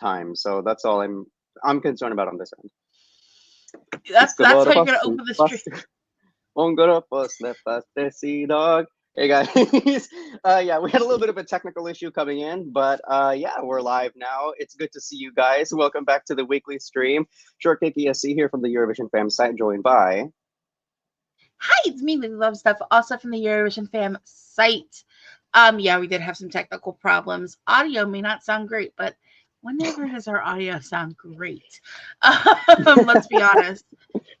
time. So that's all I'm concerned about on this end. That's how you're gonna open the stream. Dog. Hey guys, yeah, we had a little bit of a technical issue coming in, but yeah, we're live now. It's good to see you guys. Welcome back to the weekly stream. Shortcake ESC here from the Eurovision Fam site, joined by. Hi, it's me, Lily Love Stuff, also from the Eurovision Fam site. Yeah, we did have some technical problems. Audio may not sound great, but whenever does our audio sound great? Let's be honest.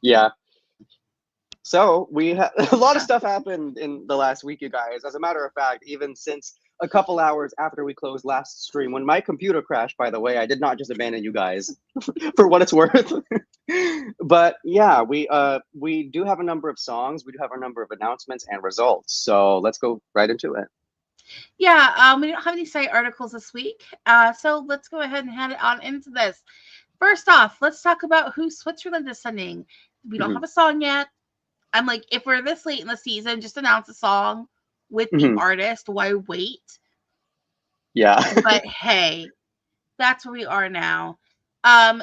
Yeah. So we had a lot of stuff happened in the last week, you guys. As a matter of fact, even since a couple hours after we closed last stream, when my computer crashed, by the way, I did not just abandon you guys for what it's worth. But yeah, we do have a number of songs. We do have a number of announcements and results. So let's go right into it. Yeah, we don't have any site articles this week. So let's go ahead and hand it on into this. First off, let's talk about who Switzerland is sending. We don't have a song yet. I'm like, if we're this late in the season, just announce a song with the artist. Why wait? Yeah. But hey, that's where we are now.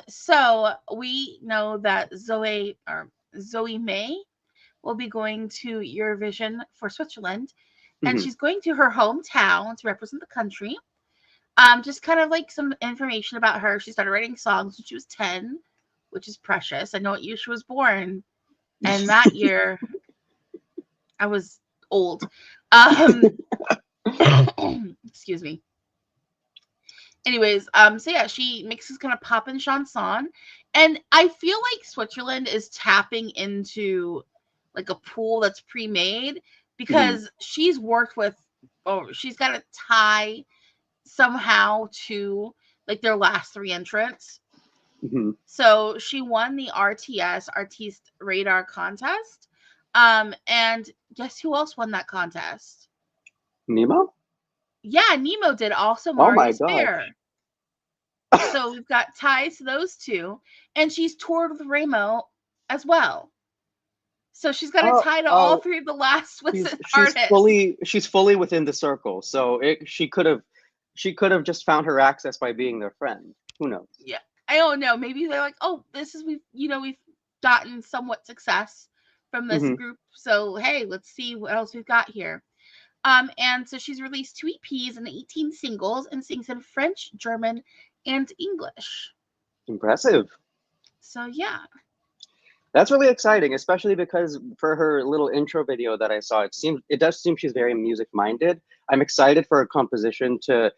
So we know that Zoe May will be going to Eurovision for Switzerland, and she's going to her hometown to represent the country. Just kind of like some information about her. She started writing songs when she was 10, which is precious. I know what year she was born. And that year, I was old. Excuse me. Anyways, so yeah, she makes this kind of pop-in chanson. And I feel like Switzerland is tapping into like a pool that's pre-made because she's worked with, she's got a tie somehow to like their last 3 entrants. So she won the RTS Artiste Radar contest. And guess who else won that contest? Nemo? Yeah, Nemo did. Also Marius Bear. So we've got ties to those two. And she's toured with Remo as well. So she's got a tie to all 3 of the last Swiss artists. She's fully within the circle. So she could have just found her access by being their friend. Who knows? Yeah. I don't know. Maybe they're like, oh, we've gotten somewhat success from this group. So hey, let's see what else we've got here. And so she's released 2 EPs and 18 singles and sings in French, German, and English. Impressive. So yeah. That's really exciting, especially because for her little intro video that I saw, it does seem she's very music minded. I'm excited for her composition to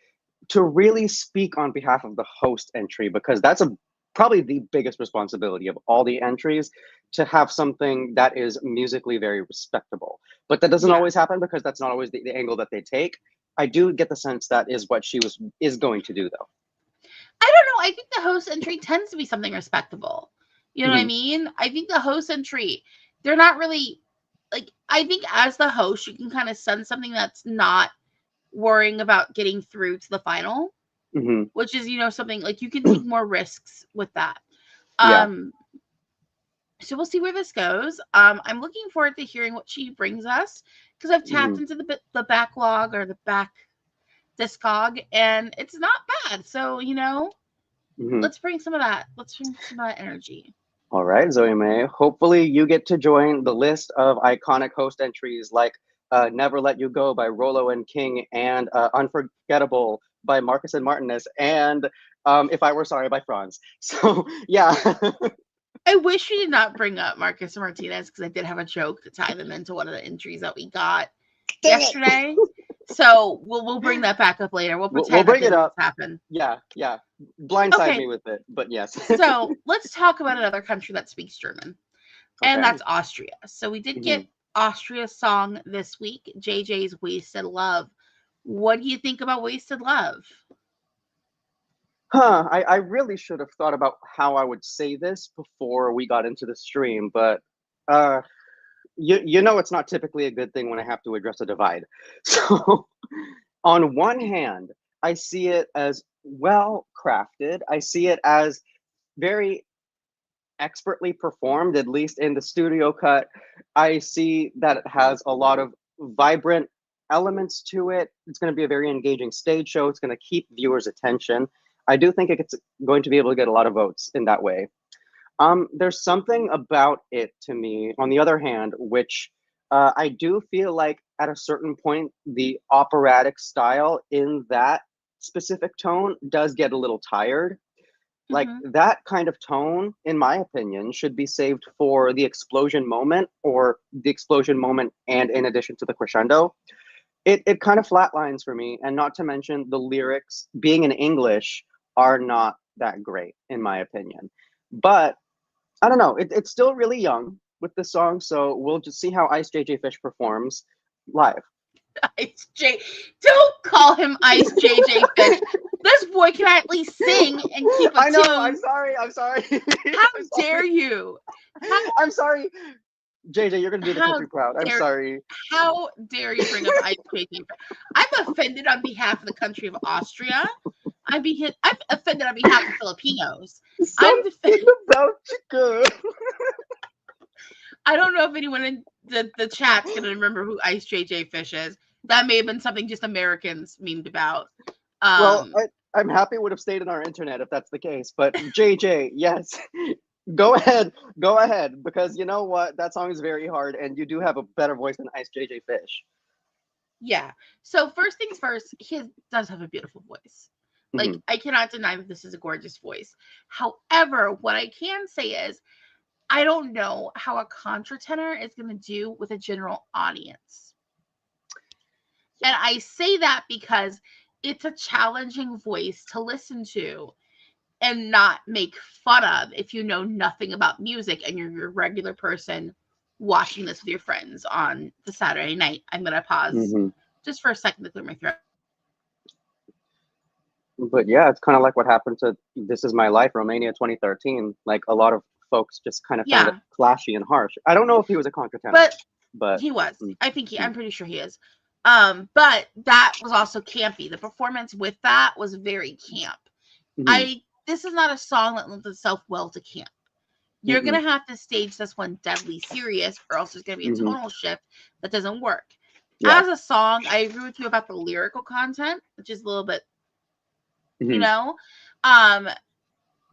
really speak on behalf of the host entry, because that's probably the biggest responsibility of all the entries, to have something that is musically very respectable. But that doesn't always happen, because that's not always the angle that they take. I do get the sense that is what she is going to do, though. I don't know. I think the host entry tends to be something respectable. You know what I mean? I think the host entry, they're not really like, I think as the host, you can kind of send something that's not worrying about getting through to the final, which is, something like you can take more risks with that. So we'll see where this goes. I'm looking forward to hearing what she brings us, because I've tapped into the backlog or the back discog, and it's not bad. So, let's bring some of that. Let's bring some of that energy. All right, Zoe May. Hopefully you get to join the list of iconic host entries like Never Let You Go by Rolo and King, and Unforgettable by Marcus and Martinez, and If I Were Sorry by Franz. So, yeah. I wish we did not bring up Marcus and Martinez, because I did have a joke to tie them into one of the entries that we got yesterday. So we'll bring that back up later. We'll bring it up. Happen. Yeah. Blindside me with it, but yes. So let's talk about another country that speaks German, and that's Austria. So we did get Austria's song this week, JJ's Wasted Love. What do you think about Wasted Love? I really should have thought about how I would say this before we got into the stream, but it's not typically a good thing when I have to address a divide. So on one hand, I see it as well crafted. I see it as very expertly performed, at least in the studio cut. I see that it has a lot of vibrant elements to it. It's going to be a very engaging stage show. It's going to keep viewers' attention. I do think it's going to be able to get a lot of votes in that way. There's something about it to me, on the other hand, which I do feel like at a certain point, the operatic style in that specific tone does get a little tired. Like that kind of tone, in my opinion, should be saved for the explosion moment, or the explosion moment and in addition to the crescendo. It kind of flatlines for me, and not to mention the lyrics being in English are not that great, in my opinion. But I don't know, it's still really young with the song, so we'll just see how Ice JJ Fish performs live. Ice J. Don't call him Ice JJ Fish. This boy can at least sing and keep a I know, tune. I'm sorry. How dare you? I'm sorry. JJ, you're gonna do the country proud. I'm sorry. How dare you bring up Ice JJ? I'm offended on behalf of the country of Austria. I'm offended on behalf of Filipinos. I'm offended about Chico. I don't know if anyone in the chat's gonna remember who Ice JJ Fish is. That may have been something just Americans memed about. Well, I'm happy it would have stayed on our internet if that's the case. But JJ, yes. Go ahead, because you know what? That song is very hard, and you do have a better voice than Ice JJ Fish. Yeah. So first things first, he does have a beautiful voice. Like, I cannot deny that this is a gorgeous voice. However, what I can say is, I don't know how a contratenor is going to do with a general audience. And I say that because it's a challenging voice to listen to and not make fun of if you know nothing about music and you're your regular person watching this with your friends on the Saturday night. I'm going to pause just for a second to clear my throat. But yeah, it's kind of like what happened to This Is My Life, Romania 2013. Like, a lot of folks just kind of found it clashy and harsh. I don't know if he was a contratenor, but he was. I think I'm pretty sure he is. But that was also campy. The performance with that was very camp. This is not a song that lends itself well to camp. You're going to have to stage this one deadly serious, or else there's going to be a tonal shift that doesn't work. As a song, I agree with you about the lyrical content, which is a little bit, you know,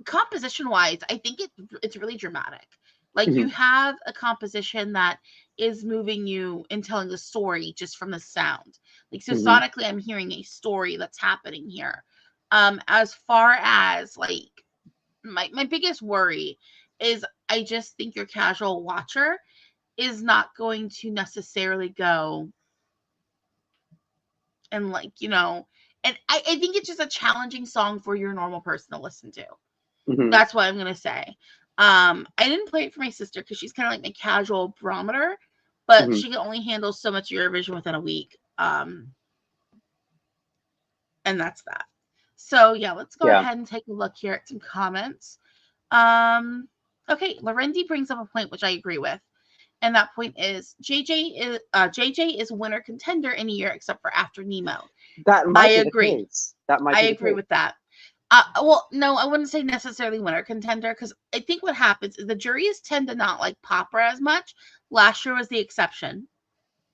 composition wise, I think it's really dramatic. Like, you have a composition that is moving you and telling the story just from the sound. Like, so sonically, I'm hearing a story that's happening here. As far as like my biggest worry is, I just think your casual watcher is not going to necessarily go and, like, you know, and I think it's just a challenging song for your normal person to listen to. That's what I'm gonna say. I didn't play it for my sister because she's kind of like my casual barometer, but she can only handle so much Eurovision within a week. And that's that. So yeah, let's go ahead and take a look here at some comments. Okay, Lorendi brings up a point which I agree with, and that point is JJ is winner contender in a year except for After Nemo. That might be the case. That might. I agree with that. Well, no, I wouldn't say necessarily winner contender, because I think what happens is the juries tend to not like opera as much. Last year was the exception,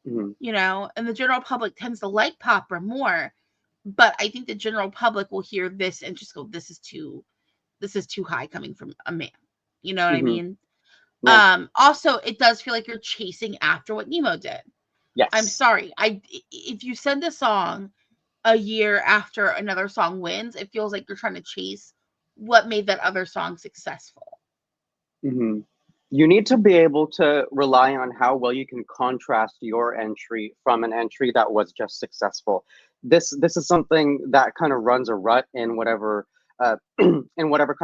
you know, and the general public tends to like opera more. But I think the general public will hear this and just go, "This is too high coming from a man." You know what I mean? Yeah. Also, it does feel like you're chasing after what Nemo did. Yes. I'm sorry. If you send a song a year after another song wins, it feels like you're trying to chase what made that other song successful. You need to be able to rely on how well you can contrast your entry from an entry that was just successful. This is something that kind of runs a rut in whatever kind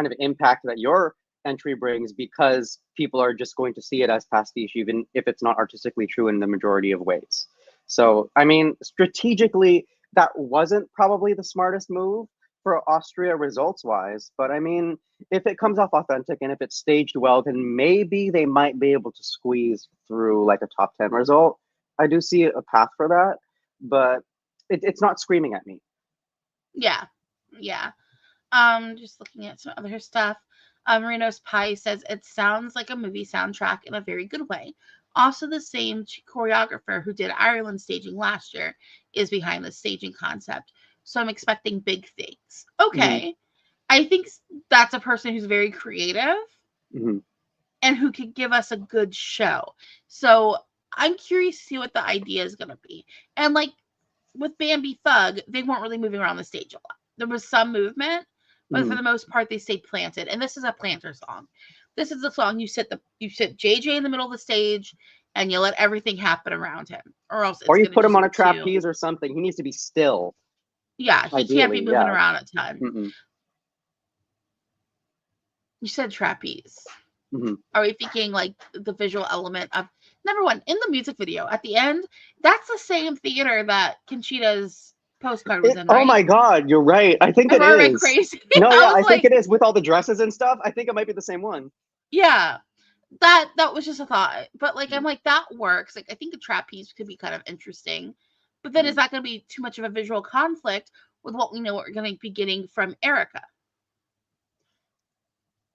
of impact that your entry brings, because people are just going to see it as pastiche, even if it's not artistically true in the majority of ways. So, I mean, strategically, that wasn't probably the smartest move for Austria results-wise, but I mean, if it comes off authentic and if it's staged well, then maybe they might be able to squeeze through like a top 10 result. I do see a path for that, but it's not screaming at me. Yeah. Just looking at some other stuff. Marino's Pie says it sounds like a movie soundtrack in a very good way. Also, the same choreographer who did Ireland staging last year is behind the staging concept. So I'm expecting big things. Okay. I think that's a person who's very creative and who could give us a good show. So I'm curious to see what the idea is going to be. And like with Bambi Thug, they weren't really moving around the stage a lot. There was some movement, but for the most part, they stayed planted. And this is a planter song. This is the song you sit JJ in the middle of the stage, and you let everything happen around him, or else. Or you put him on a trapeze or something. He needs to be still. Yeah, he can't be moving around a ton. You said trapeze. Are we thinking like the visual element of number one in the music video at the end? That's the same theater that Conchita's postcard was in. Right? Oh my God, you're right. I think it is. Am I crazy? No, yeah, I think it is with all the dresses and stuff. I think it might be the same one. Yeah, that was just a thought, but like I'm like that works. Like I think the trapeze could be kind of interesting, but then is that going to be too much of a visual conflict with what we know what we're going to be getting from Erica?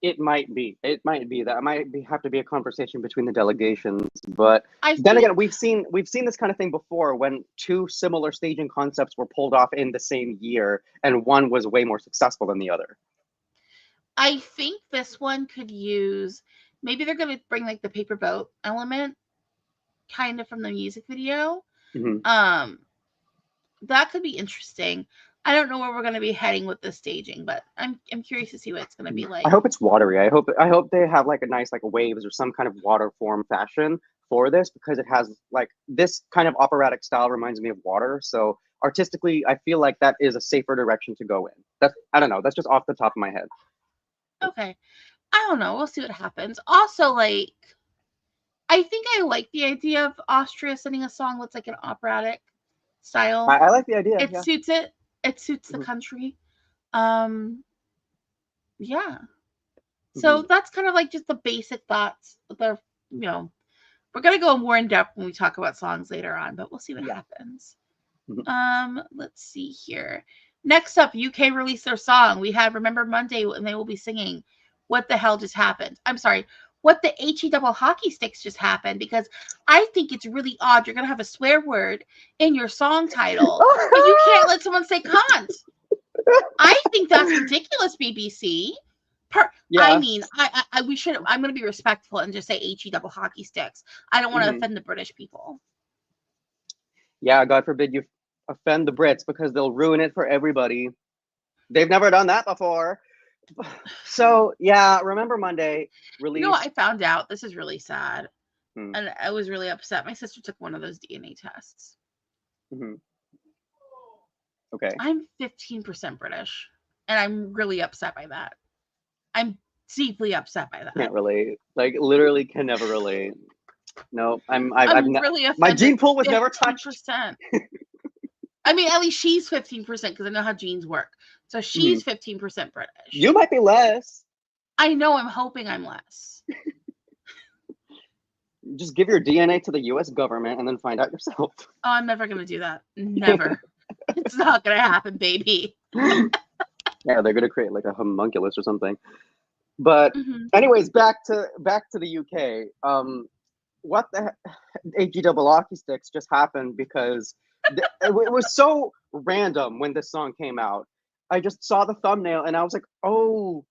It might be. It might be. That might have to be a conversation between the delegations. But then again, we've seen this kind of thing before when two similar staging concepts were pulled off in the same year, and one was way more successful than the other. I think this one could use. Maybe they're going to bring like the paper boat element, kind of from the music video. That could be interesting. I don't know where we're going to be heading with the staging, but I'm curious to see what it's going to be like. I hope it's watery. I hope they have like a nice like waves or some kind of water form fashion for this, because it has like this kind of operatic style reminds me of water. So artistically, I feel like that is a safer direction to go in. I don't know. That's just off the top of my head. Okay. I don't know. We'll see what happens. Also, like, I think I like the idea of Austria singing a song that's like an operatic style. I like the idea. It suits it. It suits the country. Yeah. So that's kind of like just the basic thoughts. They're, we're going to go more in depth when we talk about songs later on, but we'll see what happens. Let's see here. Next up, UK released their song. We have Remember Monday, and they will be singing What the Hell Just Happened. I'm sorry. What the HE double hockey sticks just happened, because I think it's really odd. You're going to have a swear word in your song title, but you can't let someone say cunt. I think that's ridiculous, BBC. I mean, we should. I'm going to be respectful and just say HE double hockey sticks. I don't want to offend the British people. Yeah, God forbid you offend the Brits, because they'll ruin it for everybody. They've never done that before. So yeah, Remember Monday released. You know what I found out? This is really sad, and I was really upset. My sister took one of those DNA tests. Okay. I'm 15% British, and I'm really upset by that. I'm deeply upset by that. Can't relate. Like literally, can never relate. No, I'm really offended. My gene pool was never touched. I mean, at least she's 15% because I know how genes work. So she's 15% British. You might be less. I know. I'm hoping I'm less. Just give your DNA to the U.S. government and then find out yourself. Oh, I'm never going to do that. Never. It's not going to happen, baby. Yeah, they're going to create like a homunculus or something. But anyways, back to the UK. What the HE double hockey sticks just happened because it was so random when this song came out. I just saw the thumbnail and I was like, oh,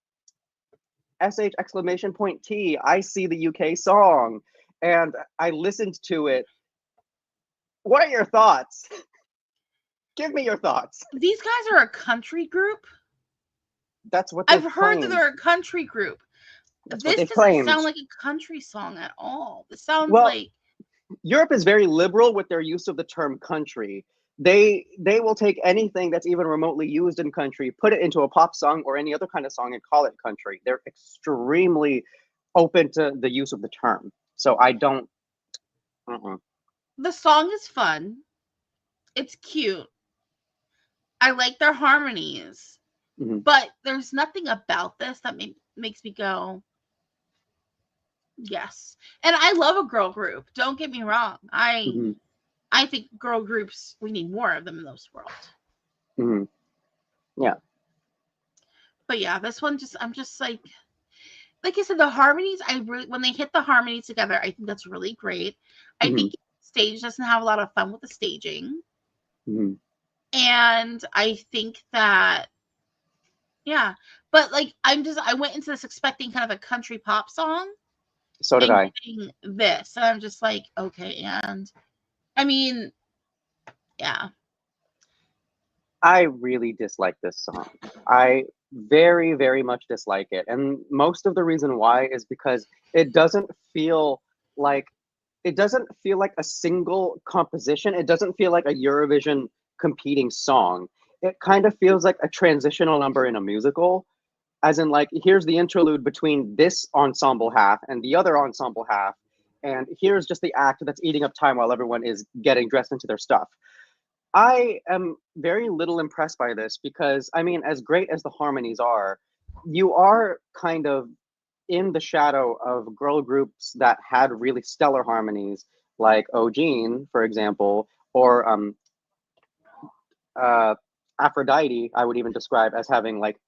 SH exclamation point T, I see the UK song. And I listened to it. What are your thoughts? Give me your thoughts. These guys are a country group? That's what I've heard that they're a country group. This doesn't sound like a country song at all. This sounds like... Europe is very liberal with their use of the term country. They will take anything that's even remotely used in country, put it into a pop song or any other kind of song and call it country. They're extremely open to the use of the term. So I don't... The song is fun. It's cute. I like their harmonies. But there's nothing about this that makes me go, yes. And I love a girl group. Don't get me wrong. I think girl groups, we need more of them in this world. Yeah. But yeah, this one I'm just like I said, the harmonies, when they hit the harmonies together, I think that's really great. I think stage doesn't have a lot of fun with the staging. And I think that Yeah. But like I went into this expecting kind of a country pop song. So did I. Getting this. And I'm just like, okay, and I mean, yeah. I really dislike this song. I very, very much dislike it. And most of the reason why is because it doesn't feel like a single composition. It doesn't feel like a Eurovision competing song. It kind of feels like a transitional number in a musical, as in like here's the interlude between this ensemble half and the other ensemble half, and here's just the act that's eating up time while everyone is getting dressed into their stuff. I am very little impressed by this because, I mean, as great as the harmonies are, you are kind of in the shadow of girl groups that had really stellar harmonies, like O'Gene, for example, or Aphrodite. I would even describe as having like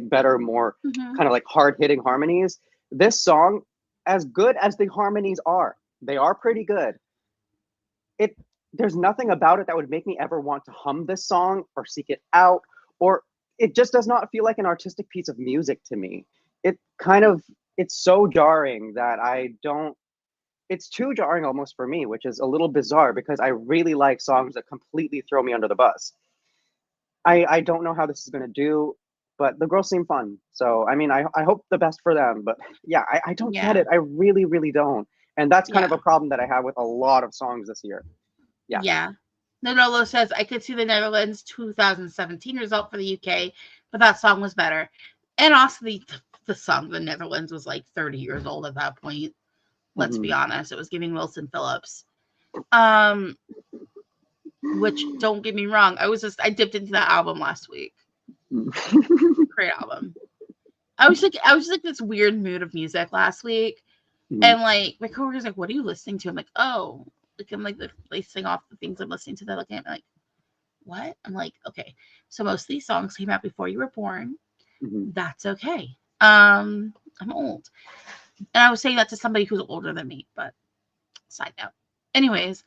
better, more kind of like hard hitting harmonies. This song, as good as the harmonies are, they are pretty good. There's nothing about it that would make me ever want to hum this song or seek it out, or it just does not feel like an artistic piece of music to me. It's so jarring that it's too jarring almost for me, which is a little bizarre because I really like songs that completely throw me under the bus. I don't know how this is going to do, but the girls seem fun. So, I mean, I hope the best for them, but yeah, I don't get it. I really, really don't. And that's kind of a problem that I have with a lot of songs this year. Yeah. Nodolo says, I could see the Netherlands 2017 result for the UK, but that song was better. And also the song, the Netherlands, was like 30 years old at that point. Let's be honest. It was giving Wilson Phillips. Which, don't get me wrong, I dipped into that album last week. Great album. I was like this weird mood of music last week. And like my coworker's like, what are you listening to? I'm like, oh. Like I'm like listing off the things I'm listening to. They're looking at me like, what? I'm like, okay. So most of these songs came out before you were born. That's okay. I'm old. And I was saying that to somebody who's older than me, but side note. Anyways,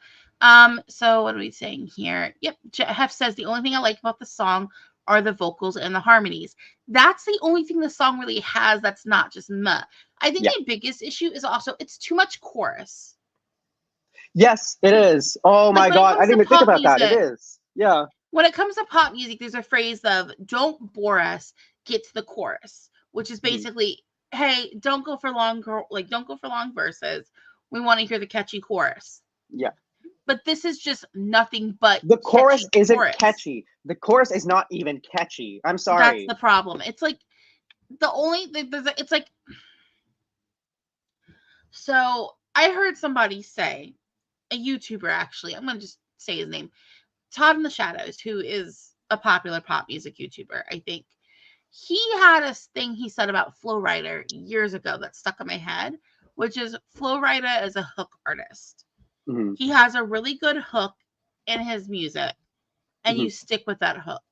so what are we saying here? Yep, Hef says the only thing I like about the song are the vocals and the harmonies. That's the only thing the song really has that's not just meh. I think my biggest issue is also it's too much chorus. Yes, it is. Oh my God. I didn't even think about that. It is. Yeah. When it comes to pop music, there's a phrase of don't bore us, get to the chorus, which is basically, hey, don't go for long verses. We want to hear the catchy chorus. Yeah. But this is just nothing but the chorus isn't catchy. The chorus is not even catchy. I'm sorry. That's the problem. It's like it's like, so I heard somebody say, a YouTuber, actually, I'm going to just say his name, Todd in the Shadows, who is a popular pop music YouTuber, I think. He had a thing he said about Flo Rida years ago that stuck in my head, which is Flo Rida is a hook artist. He has a really good hook in his music, and you stick with that hook.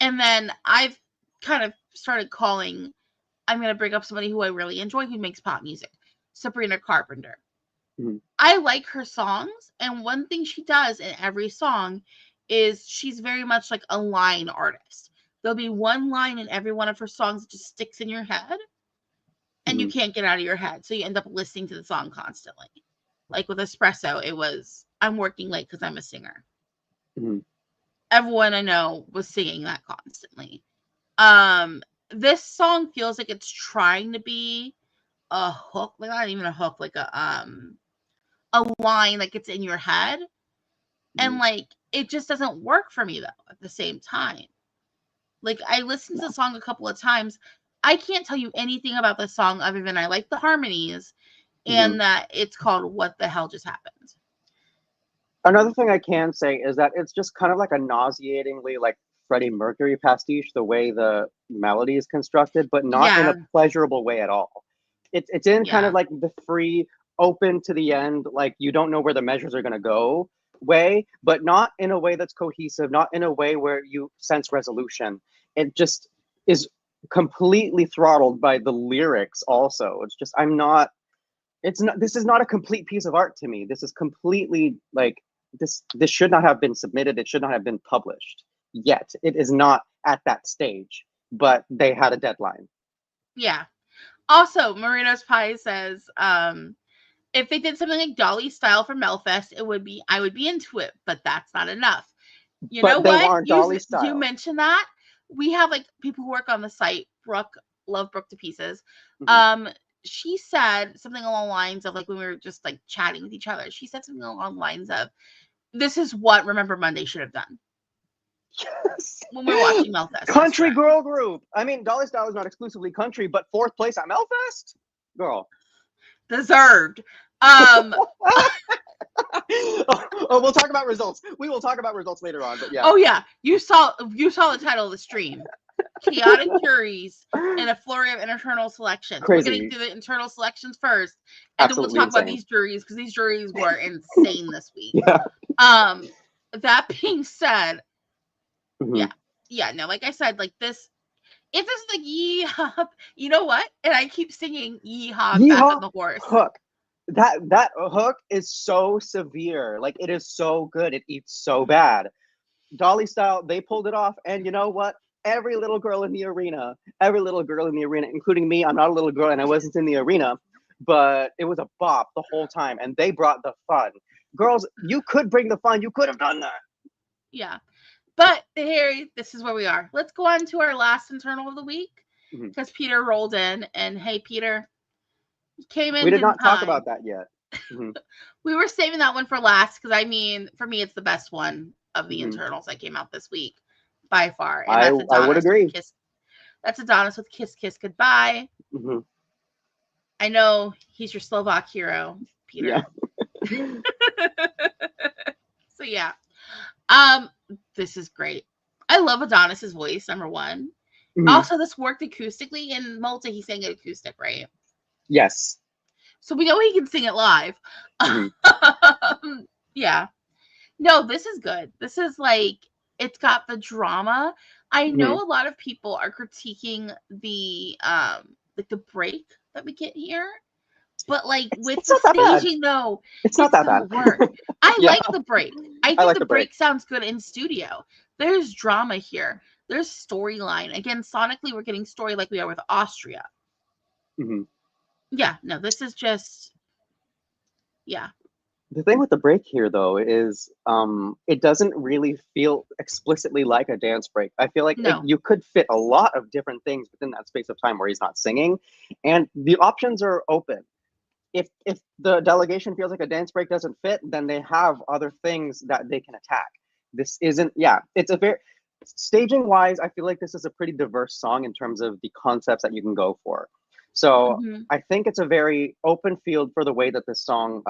And then I've kind of started calling, I'm going to bring up somebody who I really enjoy who makes pop music, Sabrina Carpenter. I like her songs, and one thing she does in every song is she's very much like a line artist. There'll be one line in every one of her songs that just sticks in your head, and you can't get out of your head, so you end up listening to the song constantly. Like with Espresso, it was, I'm working late because I'm a singer. Everyone I know was singing that constantly. This song feels like it's trying to be a hook, like not even a hook, like a line that gets in your head, and like it just doesn't work for me though. At the same time, like I listened to the song a couple of times, I can't tell you anything about the song other than I like the harmonies and that it's called What the Hell Just Happened. Another thing I can say is that it's just kind of like a nauseatingly like Freddie Mercury pastiche, the way the melody is constructed, but not in a pleasurable way at all. It's in kind of like the free, open to the end, like you don't know where the measures are going to go way, but not in a way that's cohesive, not in a way where you sense resolution. It just is completely throttled by the lyrics also. It's just, this is not a complete piece of art to me. This is completely like, this should not have been submitted. It should not have been published. yet. It is not at that stage, but they had a deadline. Yeah. Also, Marino's Pie says, if they did something like Dolly style for Melfest, I would be into it, but that's not enough. You But know they what? weren't Dolly style. You mentioned that. We have like people who work on the site. Brooke, love Brooke to pieces. She said something along the lines of, like, when we were just like chatting with each other, she said something along the lines of, this is what Remember Monday should have done. Yes. When we were watching Melfest. Country girl group. I mean, Dolly style is not exclusively country, but 4th place at Melfest? Girl. Deserved. We'll talk about results. We will talk about results later on, but yeah. Oh yeah, you saw the title of the stream. Chaotic Juries and a flurry of internal selections. Crazy. We're going to do the internal selections first, and Absolutely then we'll talk insane. about these juries, because these juries were insane this week. Yeah. That being said, Mhm. yeah, no, like I said, like this, if this is like yeehaw, you know what? And I keep singing yeehaw back on the horse. Hook. That hook is so severe. Like, it is so good. It eats so bad. Dolly style, they pulled it off, and you know what? Every little girl in the arena, including me, I'm not a little girl and I wasn't in the arena, but it was a bop the whole time, and they brought the fun. Girls, you could bring the fun. You could have done that. Yeah. But Harry, this is where we are. Let's go on to our last internal of the week, because Peter rolled in, and hey, Peter, came in. We did not talk about that yet. We were saving that one for last, because I mean, for me, it's the best one of the internals that came out this week by far. And I would agree. That's Adonis with Kiss Kiss Goodbye. I know he's your Slovak hero, Peter. Yeah. So yeah. This is great. I love Adonis's voice, number one. Also, this worked acoustically. In Malta, he sang it acoustic, right? Yes. So we know he can sing it live. Yeah. No, this is good. This is like, it's got the drama. I know a lot of people are critiquing the like the break that we get here, but like with the staging though, it's not that bad. Work. I like the break. I think like the break sounds good in studio. There's drama here. There's storyline. Again, sonically, we're getting story like we are with Austria. Yeah, no, this is just, yeah. The thing with the break here, though, is it doesn't really feel explicitly like a dance break. I feel like you could fit a lot of different things within that space of time where he's not singing, and the options are open. If the delegation feels like a dance break doesn't fit, then they have other things that they can attack. This isn't, it's a very, staging wise, I feel like this is a pretty diverse song in terms of the concepts that you can go for. So I think it's a very open field for the way that this song,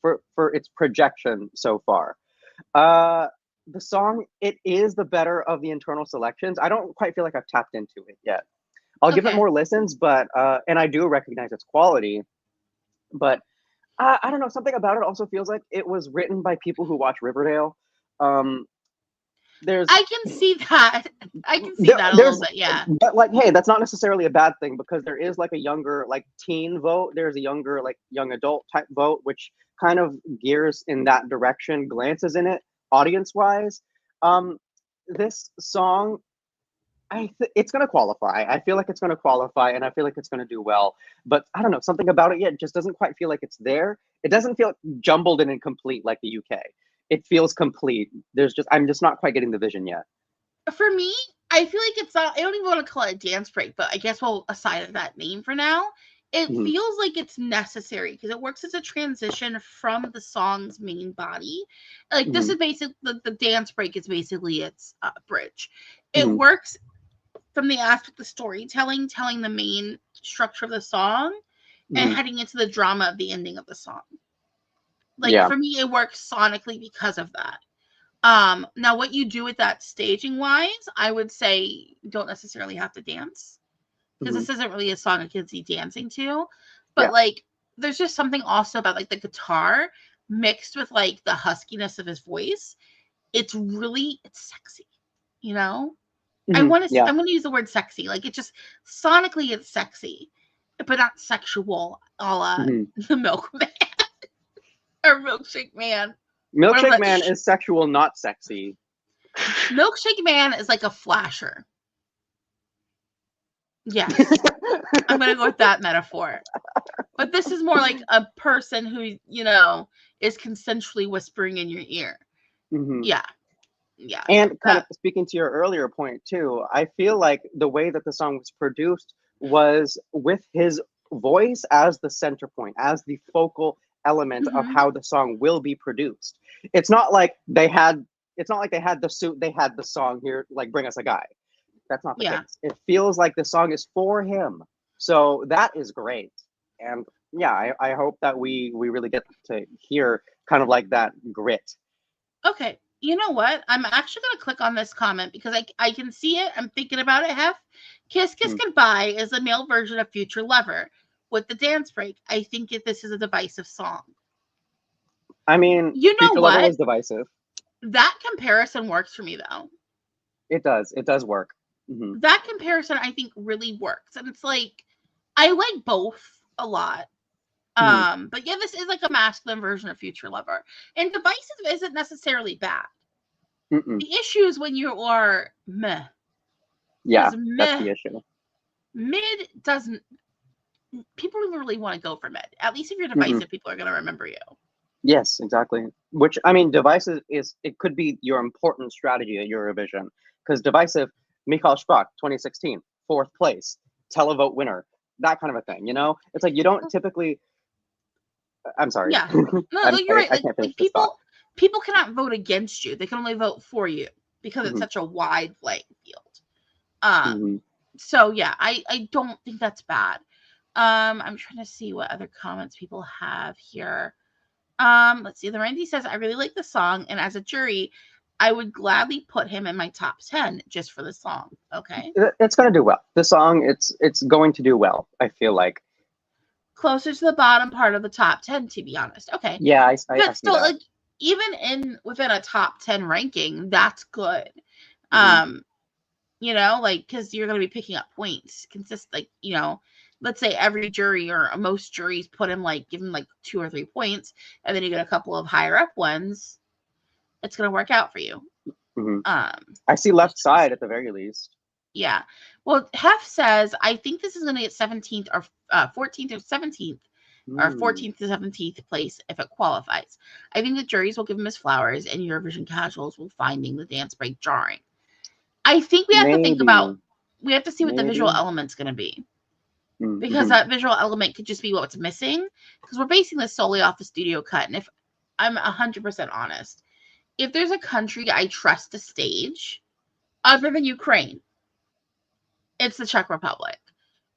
for its projection so far. The song, it is the better of the internal selections. I don't quite feel like I've tapped into it yet. I'll give it more listens, but and I do recognize its quality, but I don't know, something about it also feels like it was written by people who watch Riverdale. I can see that. I can see that a little bit, yeah. But like, hey, that's not necessarily a bad thing, because there is like a younger, like, teen vote. There's a younger, like, young adult type vote, which kind of gears in that direction, glances in it audience wise. This song, it's going to qualify. I feel like it's going to qualify, and I feel like it's going to do well. But I don't know, something about it yet just doesn't quite feel like it's there. It doesn't feel jumbled and incomplete like the UK. It feels complete. I'm just not quite getting the vision yet. For me, I feel like it's not, I don't even want to call it a dance break, but I guess we'll aside that name for now. It feels like it's necessary, because it works as a transition from the song's main body. Like, this is basically, the dance break is basically its bridge. It works from the aspect of storytelling, telling the main structure of the song, and heading into the drama of the ending of the song. Like, for me, it works sonically because of that. Now, what you do with that staging wise, I would say you don't necessarily have to dance, because this isn't really a song I can see dancing to. But like, there's just something also about like the guitar mixed with like the huskiness of his voice. It's sexy, you know? I'm going to use the word sexy. Like, it just sonically it's sexy, but not sexual, a la the Milkman. Or Milkshake Man. Milkshake Man is sexual, not sexy. Milkshake Man is like a flasher. Yes. I'm going to go with that metaphor. But this is more like a person who, you know, is consensually whispering in your ear. Mm-hmm. Yeah. Yeah. And kind of speaking to your earlier point too, I feel like the way that the song was produced was with his voice as the center point, as the focal element of how the song will be produced. It's not like they had the suit, they had the song here, like bring us a guy. That's not the case. It feels like the song is for him. So that is great. And yeah, I hope that we really get to hear kind of like that grit. Okay. You know what? I'm actually going to click on this comment because I can see it. I'm thinking about it, Hef. Kiss Kiss Goodbye is a male version of Future Lover with the dance break. I think this is a divisive song. I mean, you know Future what? Lover was divisive. That comparison works for me, though. It does. It does work. Mm-hmm. That comparison, I think, really works. And it's like, I like both a lot. But yeah, this is like a masculine version of Future Lover. And divisive isn't necessarily bad. Mm-mm. The issue is when you are meh. Yeah, that's the issue. Mid doesn't... People don't really want to go for mid. At least if you're divisive, people are going to remember you. Yes, exactly. Which, I mean, divisive it could be your important strategy at Eurovision. Because divisive, Michael Sprach, 2016, 4th place, televote winner, that kind of a thing, you know? It's like you don't typically... I'm sorry. Yeah. No, you're right. I can't finish like people cannot vote against you. They can only vote for you because it's such a wide playing field. So yeah, I don't think that's bad. I'm trying to see what other comments people have here. Let's see. The Randy says, I really like the song, and as a jury, I would gladly put him in my top 10 just for the song. Okay. It's gonna do well. The song, it's going to do well, I feel like. Closer to the bottom part of the top 10, to be honest. Okay. Yeah, I but still, that. like, even within a top 10 ranking, that's good. You know, like, because you're going to be picking up points. Like, you know, let's say every jury or most juries give him like 2 or 3 points, and then you get a couple of higher up ones. It's going to work out for you. I see left side at the very least. Yeah. Well, Hef says, I think this is going to get 17th or 14th or 17th or 14th to 17th place if it qualifies. I think the juries will give him his flowers and Eurovision casuals will finding the dance break jarring. I think we have to think about, we have to see what the visual element's going to be. Because that visual element could just be what's missing. Because we're basing this solely off the studio cut. And if I'm 100% honest, if there's a country I trust to stage, other than Ukraine, it's the Czech Republic.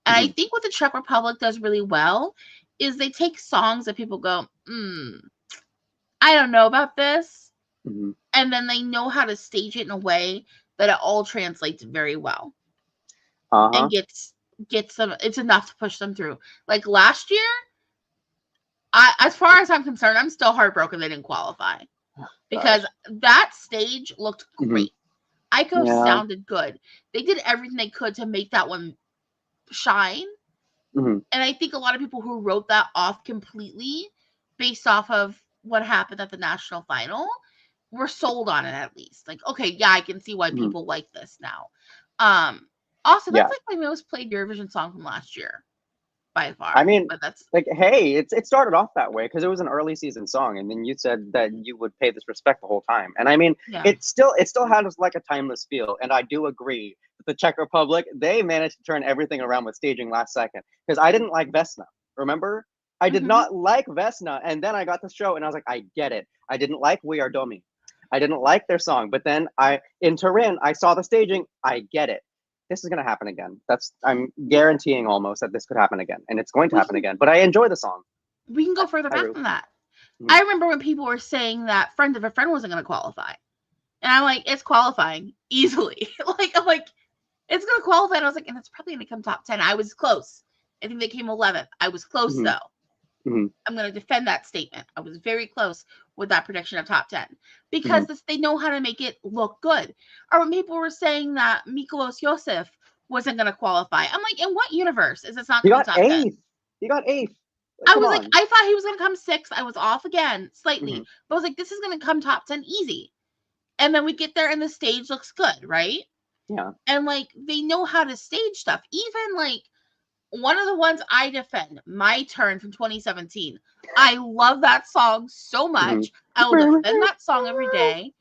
And I think what the Czech Republic does really well is they take songs that people go, I don't know about this. And then they know how to stage it in a way that it all translates very well. And gets them, it's enough to push them through. Like last year, as far as I'm concerned, I'm still heartbroken they didn't qualify. Because that stage looked great. Aiko sounded good. They did everything they could to make that one shine. And I think a lot of people who wrote that off completely based off of what happened at the national final were sold on it at least. Like, okay, yeah, I can see why people like this now. Also, that's like my most played Eurovision song from last year. By far. I mean, but that's like, hey, it started off that way because it was an early season song, and then you said that you would pay this respect the whole time. And I mean, it still has like a timeless feel. And I do agree that the Czech Republic, they managed to turn everything around with staging last second. Because I didn't like Vesna. Remember? I did not like Vesna, and then I got the show, and I was like, I get it. I didn't like We Are Domi. I didn't like their song, but then in Turin, I saw the staging. I get it. This is going to happen again. I'm guaranteeing almost that this could happen again, and it's going to happen again. But I enjoy the song. We can go further back than that. I remember when people were saying that Friend of a Friend wasn't going to qualify, and I'm like, it's qualifying easily. I'm like, it's going to qualify. And I was like, and it's probably going to come top 10. I was close. I think they came 11th. I was close though. I'm going to defend that statement. I was very close with that prediction of top 10 because they know how to make it look good. Or when people were saying that Mikolos Yosef wasn't going to qualify, I'm like, in what universe is this not going to top 10? He got 8th. I was like, I thought he was going to come 6th. I was off again slightly, but I was like, this is going to come top 10 easy. And then we get there and the stage looks good, right? Yeah. And like they know how to stage stuff. Even like one of the ones I defend, My Turn from 2017. I love that song so much. I will defend that song every day.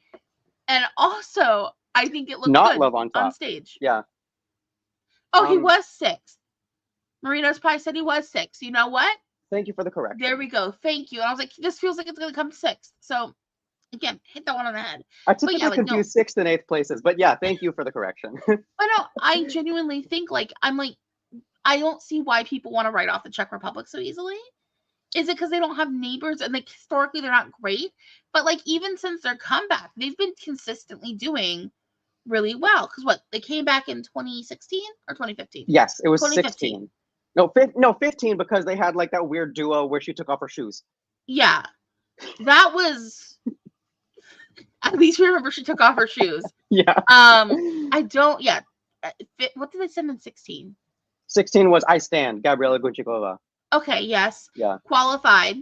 And also, I think it looked Not good Love on Top. stage. Yeah. Oh, he was 6th. Marino's Pie said he was 6th. You know what? Thank you for the correction. There we go. Thank you. And I was like, this feels like it's going to come 6th. So, again, hit that one on the head. I typically confuse 6th and 8th places, but yeah, thank you for the correction. But no, I genuinely think like, I'm like, I don't see why people want to write off the Czech Republic so easily. Is it because they don't have neighbors and like historically they're not great? But like even since their comeback, they've been consistently doing really well. Because what, they came back in 2016 or 2015? Yes, it was 16. No, 15 because they had like that weird duo where she took off her shoes. Yeah, that was. At least we remember she took off her shoes. Yeah. I don't. Yeah. What did they send in 16? 16 was I Stand, Gabriela Gunchikova. Okay, yes. Yeah. Qualified.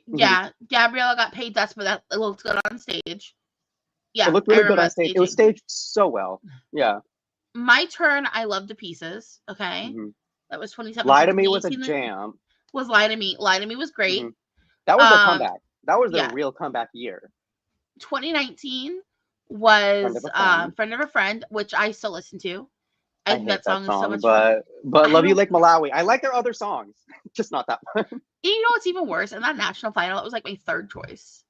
Yeah. Gabriela got paid dust, but that looked good on stage. Yeah. It looked really good on stage. It was staged so well. Yeah. My Turn, I loved to pieces. Okay. That was 2017. Lie to Me was a jam. Was Lie to Me. Lie to Me was great. That was their comeback. That was their real comeback year. 2019 was Friend of a Friend, which I still listen to. I hate that song is so much fun. But Love You Like Malawi. I like their other songs, just not that one. You know what's even worse? In that national final, it was like my 3rd choice.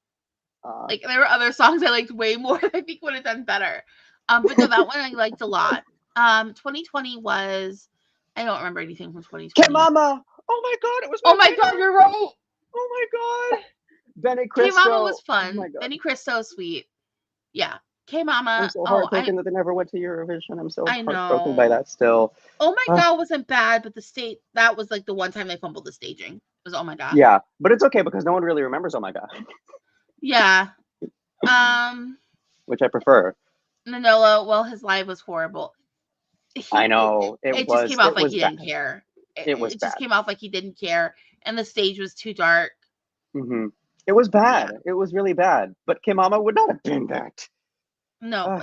Like there were other songs I liked way more. I think would have done better. But no, that one I liked a lot. 2020 was, I don't remember anything from 2020. K Mama. Oh my god, it was. Oh my god, you're right. Oh my god. Benny Cristo. K Mama was fun. Oh Benny Cristo, sweet. Yeah. K Mama. I'm so heartbroken that they never went to Eurovision. I'm so heartbroken by that still. Oh my god, wasn't bad, but that was like the one time they fumbled the staging. It was Oh My God. Yeah, but it's okay because no one really remembers Oh My God. Yeah. Which I prefer. Manolo, well, his live was horrible. I know. It just came off like he didn't care. It just came off like he didn't care, and the stage was too dark. It was bad. Yeah. It was really bad. But K Mama would not have been that. No.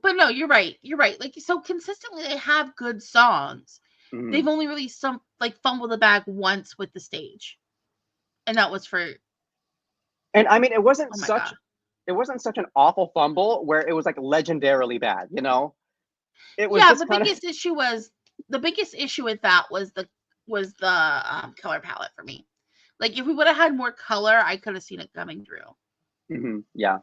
But no, you're right. You're right. Like, so consistently they have good songs. They've only released some, like, fumble the bag once with the stage. And that was for. And I mean, it wasn't such an awful fumble where it was like legendarily bad, you know? It was the biggest issue with that was the color palette for me. Like, if we would have had more color, I could have seen it coming through. Yeah.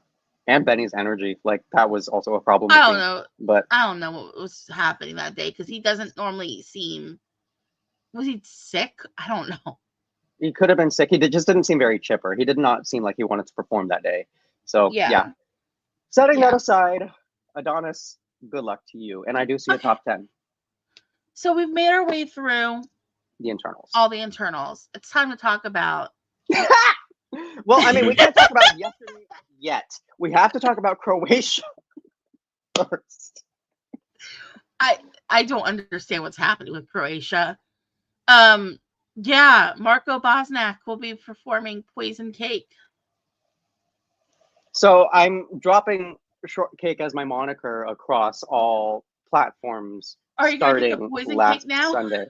And Benny's energy, like, that was also a problem. I don't know. But I don't know what was happening that day because he doesn't normally seem. Was he sick? I don't know. He could have been sick. He just didn't seem very chipper. He did not seem like he wanted to perform that day. So, yeah. Setting that aside, ADONXS, good luck to you. And I do see a top 10. So we've made our way through the internals. All the internals. It's time to talk about. Well, I mean, we can't talk about yesterday yet. We have to talk about Croatia first. I don't understand what's happening with Croatia. Marko Bošnjak will be performing Poisin Cake. So I'm dropping Shortcake as my moniker across all platforms. Are you going to Poisin Cake now? Sunday.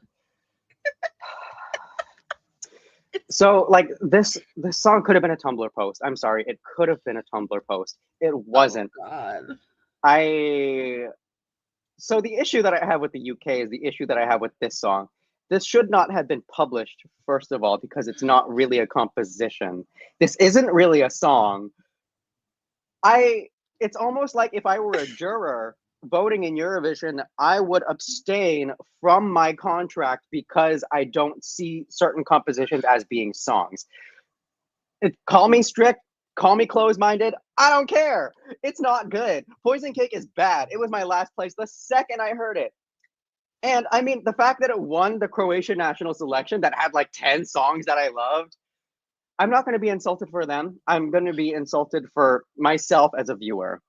So, like, this song could have been a Tumblr post. I'm sorry, it could have been a Tumblr post. It wasn't. Oh, God. So the issue that I have with the UK is the issue that I have with this song. This should not have been published, first of all, because it's not really a composition. This isn't really a song. It's almost like if I were a juror voting in Eurovision, I would abstain from my contract because I don't see certain compositions as being songs. Call me strict, call me closed-minded, I don't care. It's not good. Poisin Cake is bad. It was my last place the second I heard it. And I mean, the fact that it won the Croatian national selection that had like 10 songs that I loved, I'm not going to be insulted for them. I'm going to be insulted for myself as a viewer.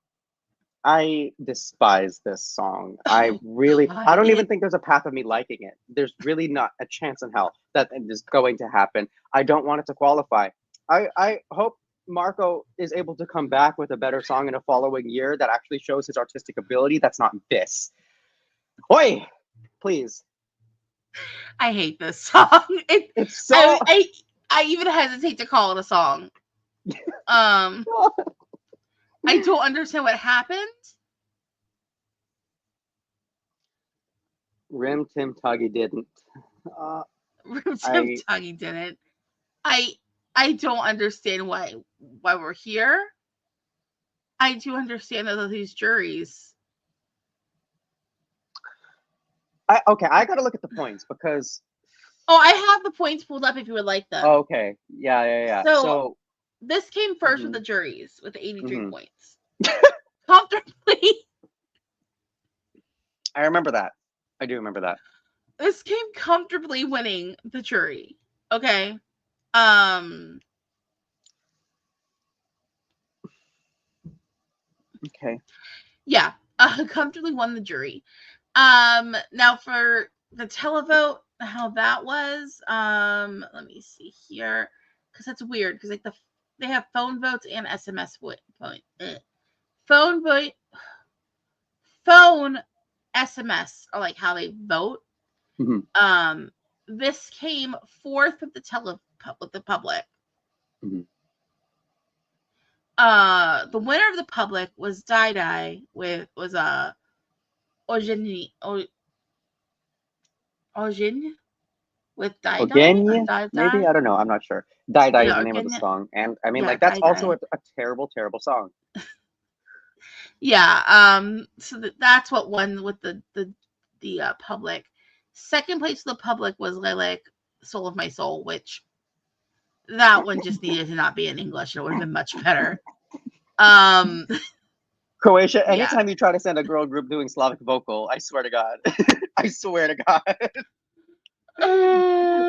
I despise this song. I don't even think there's a path of me liking it. There's really not a chance in hell that it is going to happen. I don't want it to qualify. I hope Marko is able to come back with a better song in a following year that actually shows his artistic ability, that's not this. Oi, please. I hate this song. It's so. I even hesitate to call it a song. I don't understand what happened. Rim Tim Tuggy didn't. Tim Tuggy didn't. I don't understand why we're here. I do understand that these juries. I gotta look at the points because. Oh, I have the points pulled up if you would like them. Okay. Yeah. So this came first with the juries with 83 points. Comfortably. I remember that. I do remember that. This came comfortably winning the jury. Okay. Okay. Yeah. Comfortably won the jury. Now for the televote, how that was, let me see here, because that's weird, because like they have phone votes and SMS phone SMS are like how they vote. Mm-hmm. This came fourth with the public. Mm-hmm. The winner of the public was Dai was Ogin with Dai Maybe? I don't know. I'm not sure. Dai is the name of the song. And I mean, like, that's also a terrible, terrible song. Yeah. So that's what won with the public. Second place for the public was Lilac, Soul of My Soul, which that one just needed to not be in English. It would have been much better. Croatia, anytime you try to send a girl group doing Slavic vocal, I swear to God. I swear to God.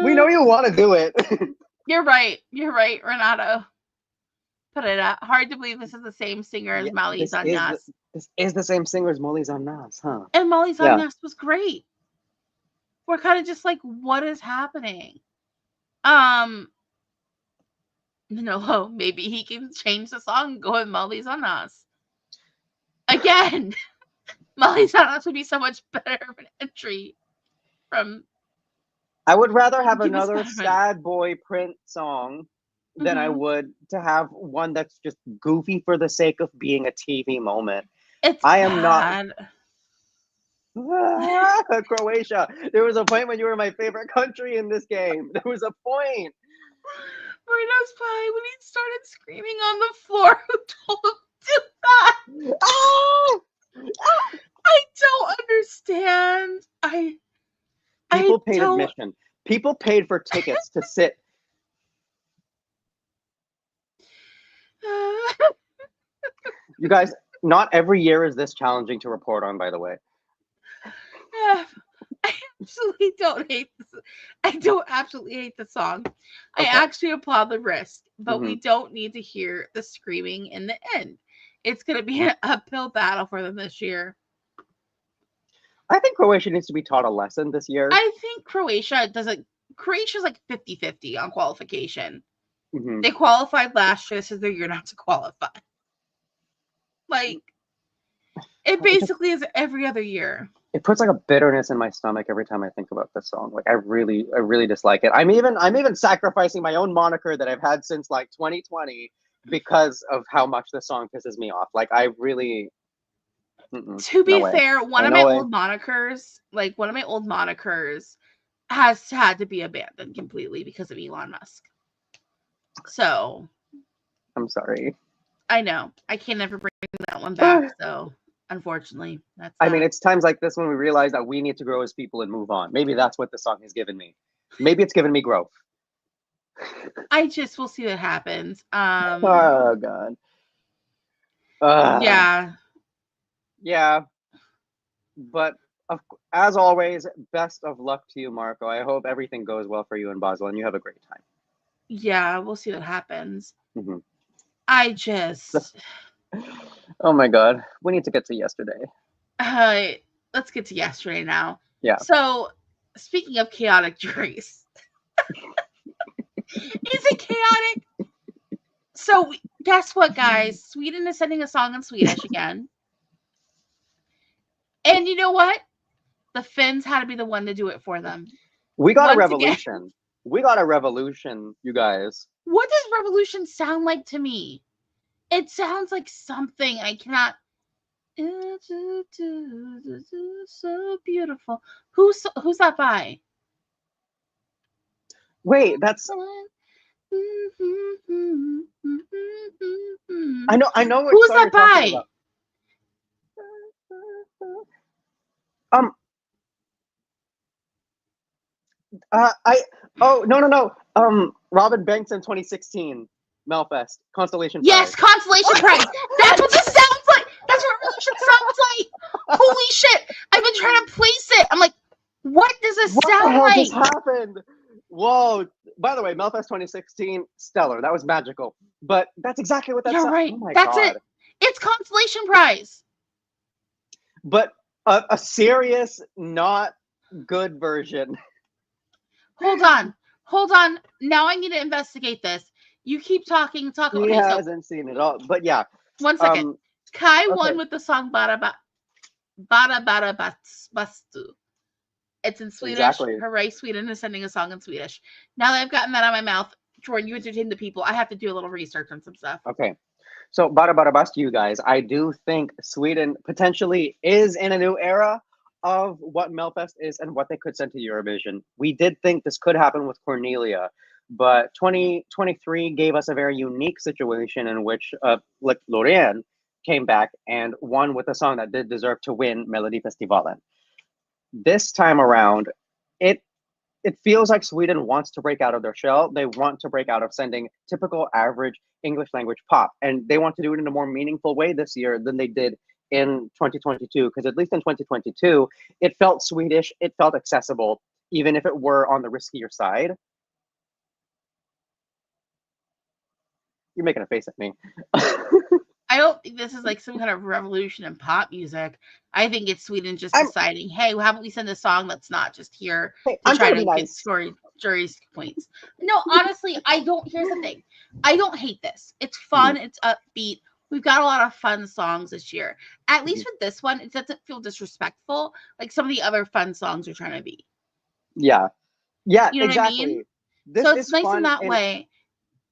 We know you want to do it. You're right, Renato. Put it out. Hard to believe this is the same singer as Molly Zanyas. This is the same singer as Molly Zanyas, huh? And Molly Zanyas was great. We're kind of just like, what is happening? No, maybe he can change the song and go with Molly Zanyas. Again, Molly Zanyas would be so much better of an entry from. I would rather have another sad boy Prince song than I would to have one that's just goofy for the sake of being a TV moment. I am not. Croatia. There was a point when you were my favorite country in this game. There was a point. Marino's pie when he started screaming on the floor. Who told him to do that? Oh! I don't understand. People paid admission. People paid for tickets to sit. You guys, not every year is this challenging to report on, by the way. I absolutely don't hate this. I don't absolutely hate the song. Okay. I actually applaud the risk, but we don't need to hear the screaming in the end. It's going to be an uphill battle for them this year. I think Croatia needs to be taught a lesson this year. I think Croatia's like 50-50 on qualification. They qualified last year, so they're year not to qualify. Like, it basically is every other year. It puts like a bitterness in my stomach every time I think about this song. Like, I really dislike it. I'm even sacrificing my own moniker that I've had since like 2020 because of how much this song pisses me off. Like, I really. To be fair, one of my old monikers has had to be abandoned completely because of Elon Musk. So. I'm sorry. I know. I can't ever bring that one back, so unfortunately. I mean, it's times like this when we realize that we need to grow as people and move on. Maybe that's what the song has given me. Maybe it's given me growth. We'll see what happens. Oh, God. Yeah. Yeah. But as always, best of luck to you, Marko. I hope everything goes well for you in Basel and you have a great time. Yeah, we'll see what happens. Oh my God. We need to get to yesterday. Let's get to yesterday now. Yeah. So, speaking of chaotic juries. Is it chaotic? So guess what, guys? Sweden is sending a song in Swedish again. And you know what? The Finns had to be the one to do it for them. We got a Once again. revolution. We got a revolution, you guys. What does revolution sound like to me? It sounds like something I cannot. So beautiful. Who's that by? Wait, that's. I know. Which Who's song that you're talking by? about. No. Robin Banks in 2016, Melfest, Constellation Prize. Yes, Constellation Prize. That's what this sounds like. That's what revolution sounds like. Holy shit! I've been trying to place it. I'm like, what does this sound What the hell like? just happened? Whoa! By the way, Melfest 2016, stellar. That was magical. But that's exactly what that You're sounds. right. Oh my That's God. it. It's Constellation Prize. But a serious, not good version. Hold on. Now I need to investigate this. You keep talking. He Okay, hasn't seen it all. But yeah. One second. Kai won okay. with the song Bara Bastu. It's in Swedish. Exactly. Hooray, Sweden is sending a song in Swedish. Now that I've gotten that out of my mouth, Jordan, you entertain the people. I have to do a little research on some stuff. Okay. So, Bara Bastu, you guys, I do think Sweden potentially is in a new era of what Melfest is and what they could send to Eurovision. We did think this could happen with Cornelia, but 2023 gave us a very unique situation in which like Lorraine came back and won with a song that did deserve to win Melodifestivalen. This time around, it feels like Sweden wants to break out of their shell. They want to break out of sending typical average English language pop, and they want to do it in a more meaningful way this year than they did in 2022, because at least in 2022 it felt Swedish, it felt accessible, even if it were on the riskier side. You're making a face at me. I don't think this is like some kind of revolution in pop music. I think it's Sweden just deciding, hey, how about we send a song that's not just here to try to get jury's points. No, honestly, I don't. Here's the thing. I don't hate this. It's fun. It's upbeat. We've got a lot of fun songs this year. At least with this one, it doesn't feel disrespectful like some of the other fun songs are trying to be. Yeah, You know exactly. what I mean? This So it's is nice fun in that way.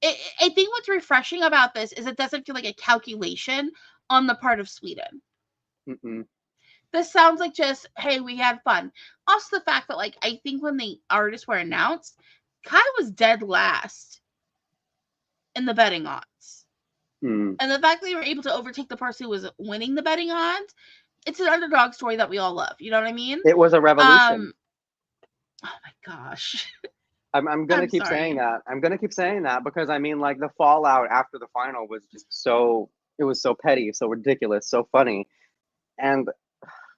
I think what's refreshing about this is it doesn't feel like a calculation on the part of Sweden. This sounds like just, hey, we had fun. Also, the fact that, like, I think when the artists were announced, Kai was dead last in the betting odds. And the fact that they were able to overtake the person who was winning the betting odds, it's an underdog story that we all love. You know what I mean? It was a revolution. Oh my gosh. I'm gonna keep saying that. I'm gonna keep saying that because I mean, like, the fallout after the final was just so, it was so petty, so ridiculous, so funny. And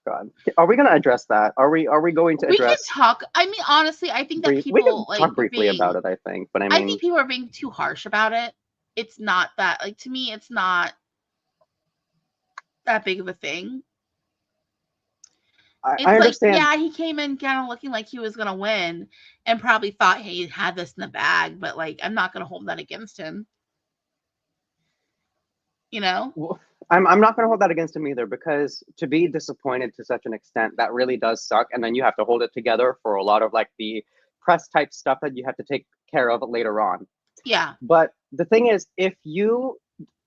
God, are we gonna address that? Are we going to address? We can talk. I mean, honestly, I think that people we can like talk briefly about it. I think, but I think people are being too harsh about it. It's not that, like, to me, it's not that big of a thing. I understand. Like, yeah, he came in kind of looking like he was gonna win, and probably thought he had this in the bag. But like, I'm not gonna hold that against him. You know. Well, I'm not gonna hold that against him either, because to be disappointed to such an extent, that really does suck, and then you have to hold it together for a lot of like the press type stuff that you have to take care of later on. Yeah. But the thing is, if you,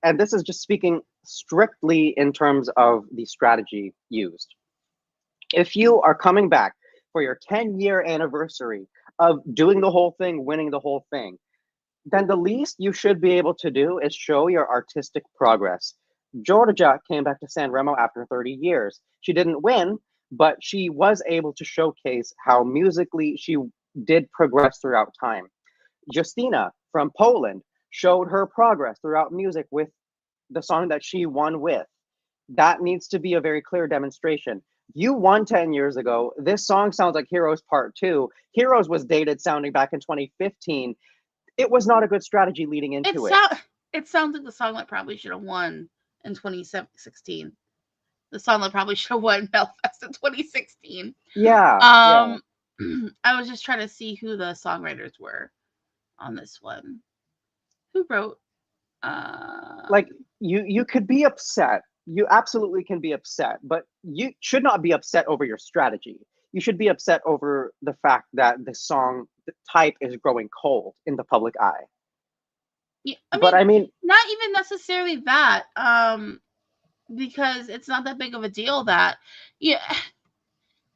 and this is just speaking strictly in terms of the strategy used, if you are coming back for your 10-year anniversary of doing the whole thing, winning the whole thing, then the least you should be able to do is show your artistic progress. Georgia came back to San Remo after 30 years. She didn't win, but she was able to showcase how musically she did progress throughout time. Justina from Poland showed her progress throughout music with the song that she won with. That needs to be a very clear demonstration. You won 10 years ago. This song sounds like Heroes Part 2. Heroes was dated sounding back in 2015. It was not a good strategy leading into it. It sounds like the song that probably should have won in 2016. The song that probably should have won Melfest in 2016. Yeah. I was just trying to see who the songwriters were on this one. Who wrote Like, you could be upset. You absolutely can be upset, but you should not be upset over your strategy. You should be upset over the fact that the song type is growing cold in the public eye. Yeah, But I mean, not even necessarily that, because it's not that big of a deal that, yeah,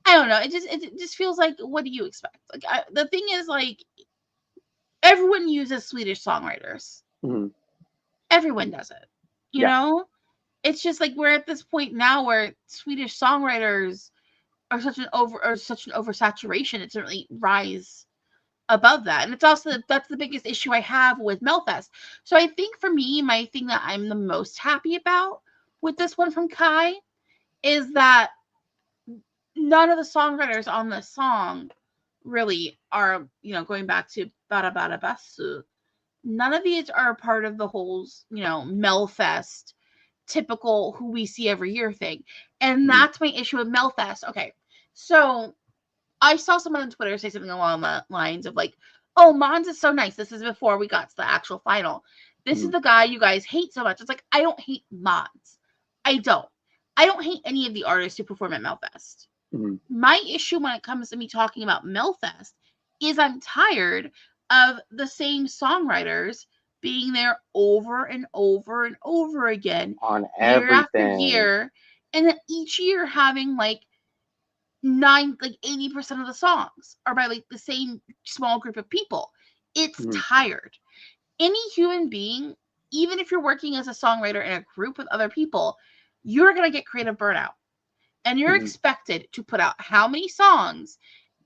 I don't know. It just feels like, what do you expect? Like, the thing is, like, everyone uses Swedish songwriters. mhm, Everyone does it. You yeah, know, it's just like we're at this point now where Swedish songwriters are such an oversaturation. It doesn't really rise above that. And it's also, that's the biggest issue I have with Melfest. So I think for me, my thing that I'm the most happy about with this one from Kai is that none of the songwriters on this song really are, going back to Bara Bara Bastu. None of these are a part of the whole, Melfest typical who we see every year thing. And that's my issue with Melfest. Okay. So I saw someone on Twitter say something along the lines of like, oh, Mons is so nice. This is before we got to the actual final. This is the guy you guys hate so much. It's like, I don't hate Mons. I don't hate any of the artists who perform at Melfest. My issue when it comes to me talking about Melfest is I'm tired of the same songwriters being there over and over and over again on year after everything. year, and then each year having like 80% of the songs are by like the same small group of people. It's tired. Any human being, even if you're working as a songwriter in a group with other people, you're going to get creative burnout. And you're expected to put out how many songs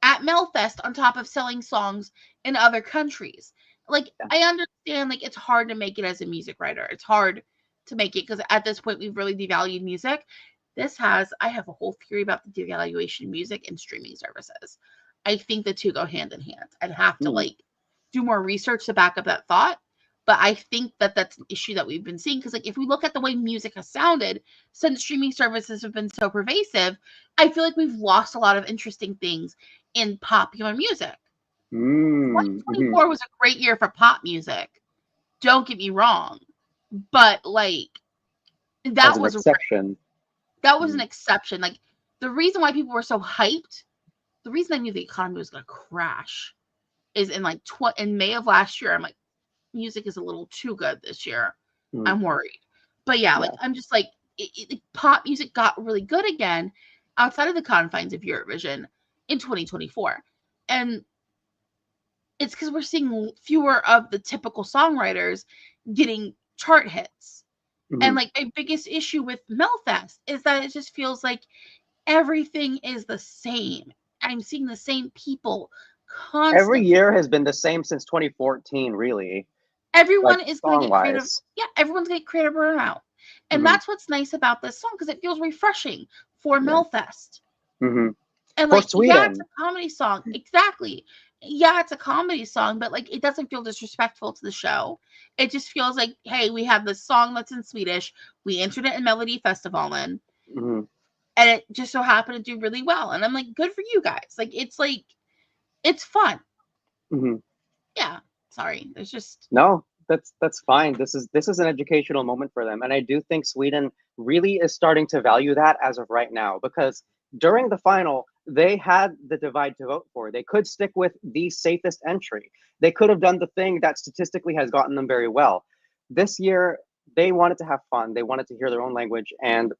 at Melfest on top of selling songs in other countries. Like, I understand, like, it's hard to make it as a music writer. It's hard to make it because at this point we've really devalued music. I have a whole theory about the devaluation of music and streaming services. I think the two go hand in hand. I'd have to like do more research to back up that thought. But I think that that's an issue that we've been seeing because, like, if we look at the way music has sounded since streaming services have been so pervasive, I feel like we've lost a lot of interesting things in popular music. 2024 was a great year for pop music. Don't get me wrong, but like that was an exception. That was an exception. Like, the reason why people were so hyped, the reason I knew the economy was going to crash, is in like in May of last year. I'm like, music is a little too good this year. I'm worried. But yeah, like, I'm just like, pop music got really good again outside of the confines of Eurovision in 2024. And it's because we're seeing fewer of the typical songwriters getting chart hits. And like, my biggest issue with Melfest is that it just feels like everything is the same. I'm seeing the same people constantly. Every year has been the same since 2014, really. Everyone is going to get creative. Yeah, everyone's going to get creative burnout. And that's what's nice about this song, because it feels refreshing for Melfest. And like, yeah, it's a comedy song. Exactly. Yeah, it's a comedy song, but like, it doesn't feel disrespectful to the show. It just feels like, hey, we have this song that's in Swedish. We entered it in Melodifestivalen. And it just so happened to do really well. And I'm like, good for you guys. Like, it's fun. Yeah. Sorry. There's just no, that's fine. This is an educational moment for them. And I do think Sweden really is starting to value that as of right now, because during the final, they had the divide to vote for. They could stick with the safest entry. They could have done the thing that statistically has gotten them very well. This year, they wanted to have fun. They wanted to hear their own language. And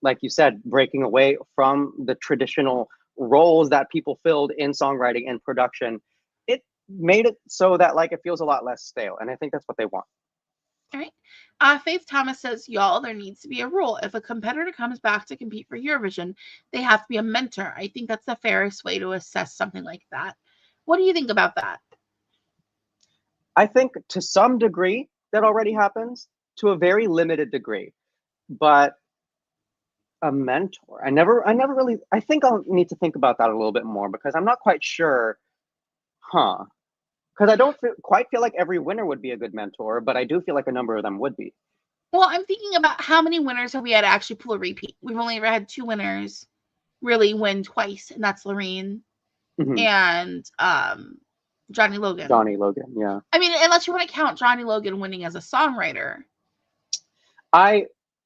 like you said, breaking away from the traditional roles that people filled in songwriting and production, it made it so that like it feels a lot less stale. And I think that's what they want. All right. Faith Thomas says, y'all, there needs to be a rule. If a competitor comes back to compete for Eurovision, they have to be a mentor. I think that's the fairest way to assess something like that. What do you think about that? I think to some degree that already happens, to a very limited degree. But a mentor, I never really, I think I'll need to think about that a little bit more, because I'm not quite sure. Because I don't quite feel like every winner would be a good mentor, but I do feel like a number of them would be. Well, I'm thinking about how many winners have we had to actually pull a repeat. We've only ever had 2 winners really win twice, and that's Loreen and Johnny Logan. Johnny Logan, yeah. I mean, unless you want to count Johnny Logan winning as a songwriter.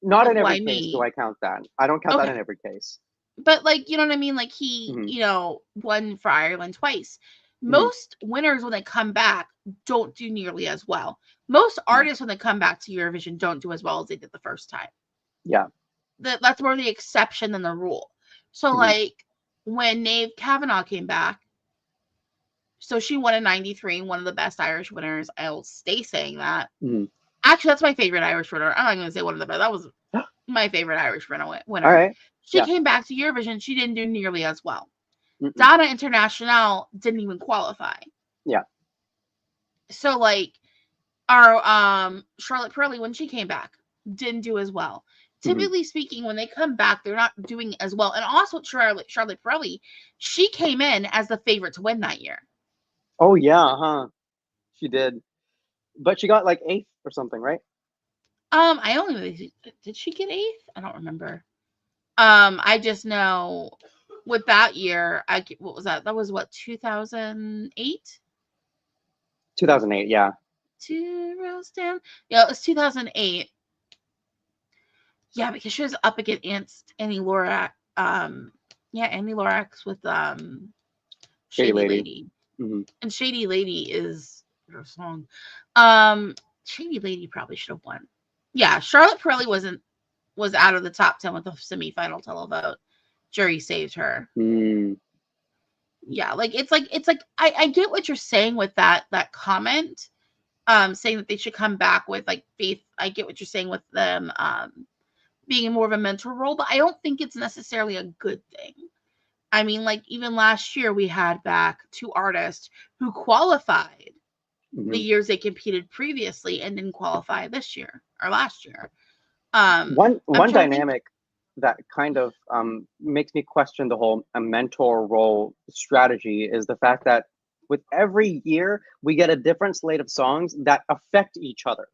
Not in every Why case me? do I count that. I don't count that in every case. But like, you know what I mean? Like he, Mhm. you know, won for Ireland twice. Mhm. Most winners when they come back don't do nearly as well. Most artists when they come back to Eurovision don't do as well as they did the first time. Yeah. That's more the exception than the rule. So Mhm. like when Niamh Kavanagh came back, so she won in '93, one of the best Irish winners. I'll stay saying that. Mhm. Actually, that's my favorite Irish winner. I'm not going to say one of the best. That was my favorite Irish winner. All right. She Yeah. came back to Eurovision. She didn't do nearly as well. Mm-mm. Dada International didn't even qualify. Yeah. So like our Charlotte Perrelli, when she came back, didn't do as well. Typically speaking, when they come back, they're not doing as well. And also Charlotte Perrelli, she came in as the favorite to win that year. Oh yeah, huh? She did, but she got like 8th or something, right? I only did she get 8th? I don't remember. I just know with that year, what was that? That was what, 2008? 2008, yeah. 2 rows down. Yeah, it was 2008. Yeah, because she was up against Annie Lorak. Annie Lorax with Shady Lady. Mm-hmm. And Shady Lady is her song. Shady Lady probably should have won. Yeah, Charlotte Perrelli was out of the top 10 with the semifinal televote. Jury saved her. Mm. Yeah, like it's like I get what you're saying with that comment, saying that they should come back with like faith. I get what you're saying with them being more of a mentor role, but I don't think it's necessarily a good thing. I mean, like even last year we had back 2 artists who qualified the years they competed previously and didn't qualify this year or last year. One dynamic that kind of makes me question the whole mentor role strategy is the fact that with every year we get a different slate of songs that affect each other.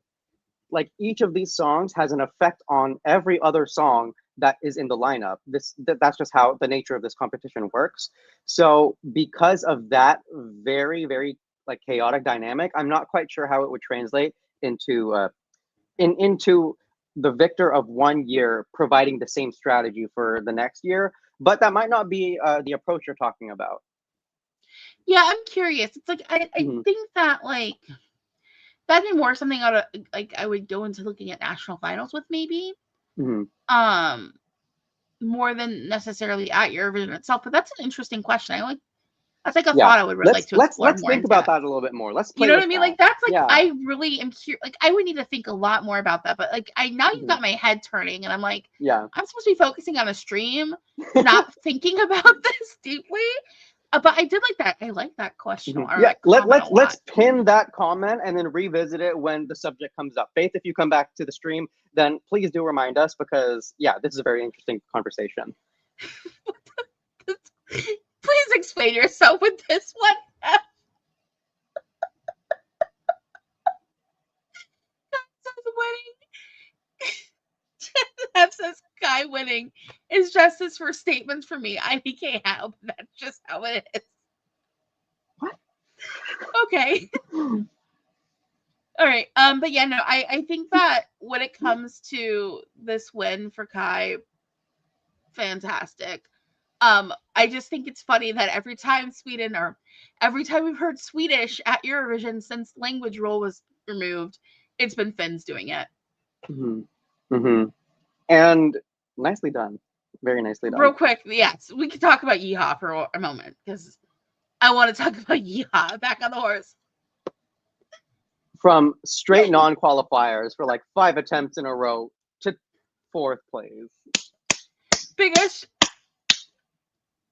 Like each of these songs has an effect on every other song that is in the lineup. That's just how the nature of this competition works. So because of that very, very like chaotic dynamic, I'm not quite sure how it would translate into into the victor of one year providing the same strategy for the next year. But that might not be the approach you're talking about. Yeah, I'm curious. It's like I think that like that'd be more something I would go into looking at national finals with maybe. More than necessarily at Eurovision itself. But that's an interesting question. That's like a thought I would really like to explore let's more. Think about that a little bit more. Let's play. You know what I mean? That. Like that's like I really am curious. Like I would need to think a lot more about that. But like now you've got my head turning, and I'm like, I'm supposed to be focusing on a stream, not thinking about this deeply. But I did like that. I like that question. Let's pin that comment and then revisit it when the subject comes up. Faith, if you come back to the stream, then please do remind us because this is a very interesting conversation. Please explain yourself with this one. That says Kai winning is justice for statements for me. I can't help. That's just how it is. What? Okay. All right. But yeah, no, I think that when it comes to this win for Kai, fantastic. I just think it's funny that every time we've heard Swedish at Eurovision since language rule was removed, it's been Finns doing it. And nicely done. Very nicely done. Real quick, yes, we could talk about Yeehaw for a moment because I want to talk about Yeehaw back on the horse. From straight non-qualifiers for like 5 attempts in a row to 4th place. Because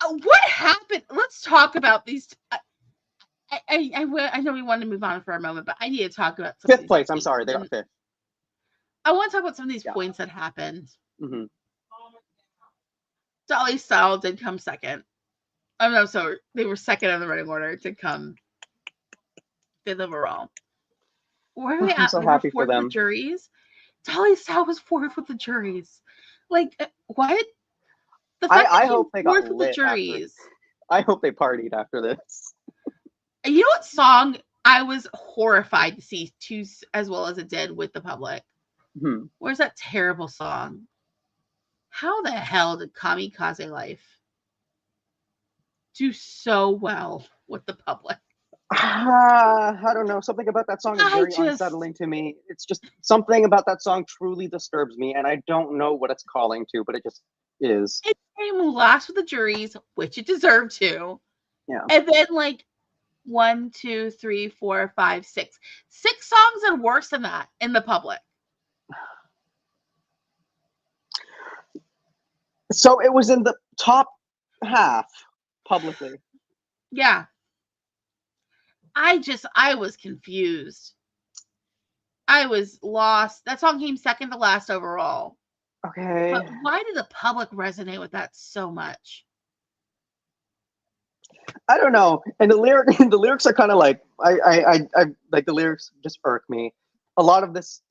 what happened? Let's talk about these. I know we wanted to move on for a moment, but I need to talk about 5th place. I'm sorry, they got 5th. I want to talk about some of these points that happened. Dolly Style did come second. Oh no, so they were second in the running order to come 5th overall. Where are we at? I'm so happy for them. The juries. Dolly Style was 4th with the juries. Like what? The fact I hope they got lit with the juries. I hope they partied after this. You know what song I was horrified to see too, as well as it did with the public? Where's that terrible song? How the hell did Kamikaze Life do so well with the public? I don't know. Something about that song is very unsettling to me. It's just something about that song truly disturbs me, and I don't know what it's calling to, but it just is. It came last with the juries, which it deserved to. Yeah. And then 1, 2, 3, 4, 5, 6. 6 songs and worse than that in the public. So it was in the top half publicly. Yeah. I was confused. I was lost. That song came second to last overall. Okay. But why did the public resonate with that so much? I don't know. And the lyrics are kind of like I like the lyrics just irk me. A lot of this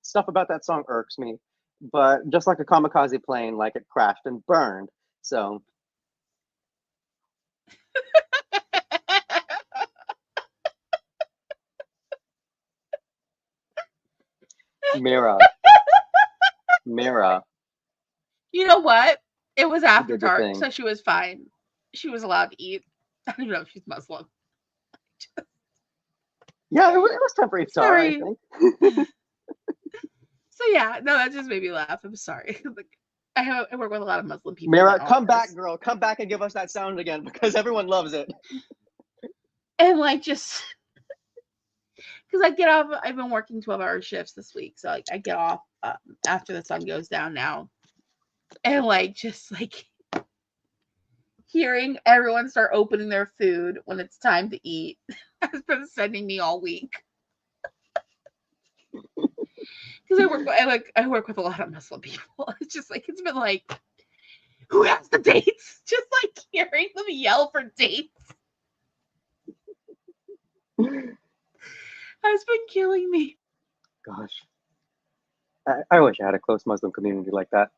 stuff about that song irks me. But just like a kamikaze plane, like it crashed and burned. So Mira. You know what? It was after did the dark, thing. so she was fine. She was allowed to eat. I don't know if she's Muslim. Yeah, it was temporary star, I think. So yeah, no, that just made me laugh. I'm sorry. I work with a lot of Muslim people. Mira, come back, girl. Come back and give us that sound again because everyone loves it. And just because I get off, I've been working 12-hour shifts this week, so I get off after the sun goes down now, and just hearing everyone start opening their food when it's time to eat has been sending me all week. Because I work with a lot of Muslim people. It's just it's been who has the dates? Just hearing them yell for dates has been killing me. Gosh. I wish I had a close Muslim community like that.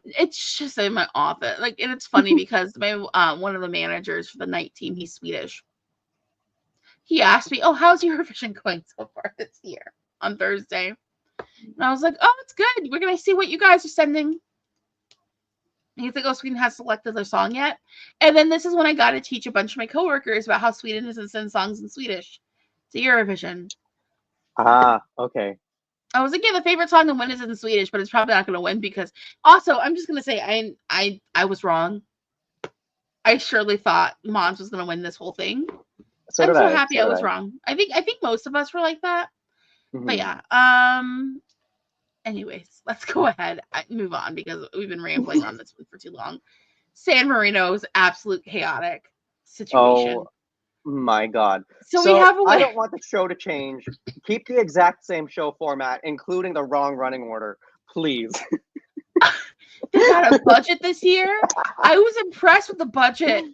It's just in my office. And it's funny because my one of the managers for the night team, he's Swedish. He asked me, "Oh, how's Eurovision going so far this year?" on Thursday. And I was like, "Oh, it's good. We're gonna see what you guys are sending." And he's like, "Oh, Sweden hasn't selected their song yet." And then this is when I got to teach a bunch of my coworkers about how Sweden doesn't send songs in Swedish to Eurovision. Ah, okay. I was like, "Yeah, the favorite song to win is in Swedish, but it's probably not going to win because." Also, I'm just going to say I was wrong. I surely thought Mons was going to win this whole thing. I'm so happy I was wrong. I think most of us were like that. Mm-hmm. But yeah. Anyways, let's go ahead and move on because we've been rambling on this one for too long. San Marino's absolute chaotic situation. Oh my God. So we have I don't want the show to change. Keep the exact same show format, including the wrong running order, please. They got a budget this year. I was impressed with the budget.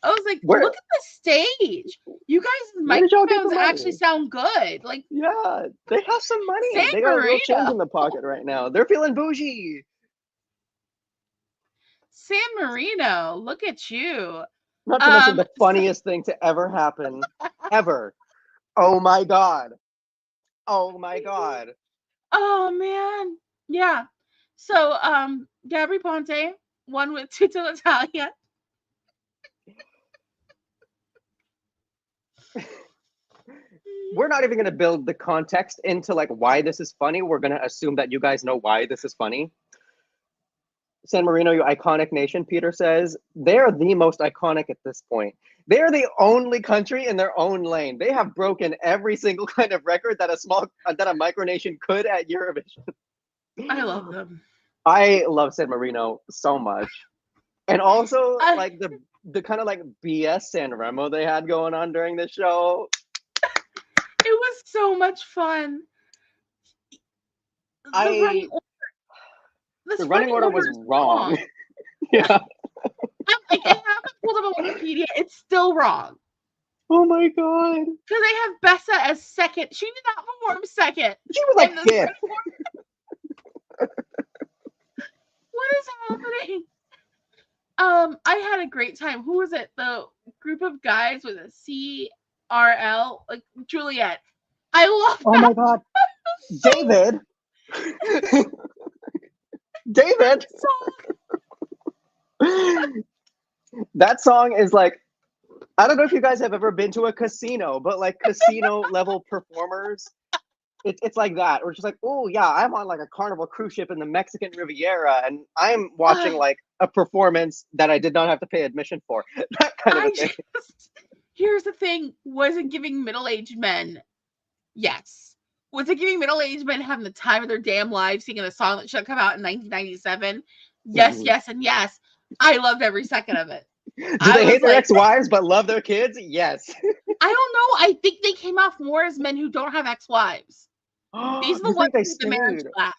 I was like, look at the stage. You guys' microphones actually sound good. Yeah, they have some money. They got real change in the pocket right now. They're feeling bougie. San Marino, look at you. Not to mention the funniest thing to ever happen, ever. Oh my God. Oh my God. Oh man. Yeah. So, Gabry Ponte won with Tutta Italia. We're not even going to build the context into why this is funny. We're going to assume that you guys know why this is funny. San Marino, you iconic nation, Peter says. They're the most iconic at this point. They're the only country in their own lane. They have broken every single kind of record that a micronation could at Eurovision. I love them. I love San Marino so much. And also the kind of BS San Remo they had going on during the show. It was so much fun. The running order was wrong. Yeah. I haven't pulled up on Wikipedia. It's still wrong. Oh my God. Because they have Bessa as second. She did not perform second. She was fifth. What is happening? I had a great time. Who was it? The group of guys with a C RL, like Juliet. I love that. Oh my God. David. David. That song is like, I don't know if you guys have ever been to a casino, but like casino level performers, it's like that. Or just like, oh yeah, I'm on like a Carnival cruise ship in the Mexican Riviera, and I'm watching like a performance that I did not have to pay admission for. That kind of a thing. Here's the thing: was it giving middle-aged men? Yes. Was it giving middle-aged men having the time of their damn lives singing a song that should have come out in 1997? Yes, yes, and yes. I loved every second of it. Do they hate their ex-wives but love their kids? Yes. I don't know. I think they came off more as men who don't have ex-wives. These are the ones who the marriage last.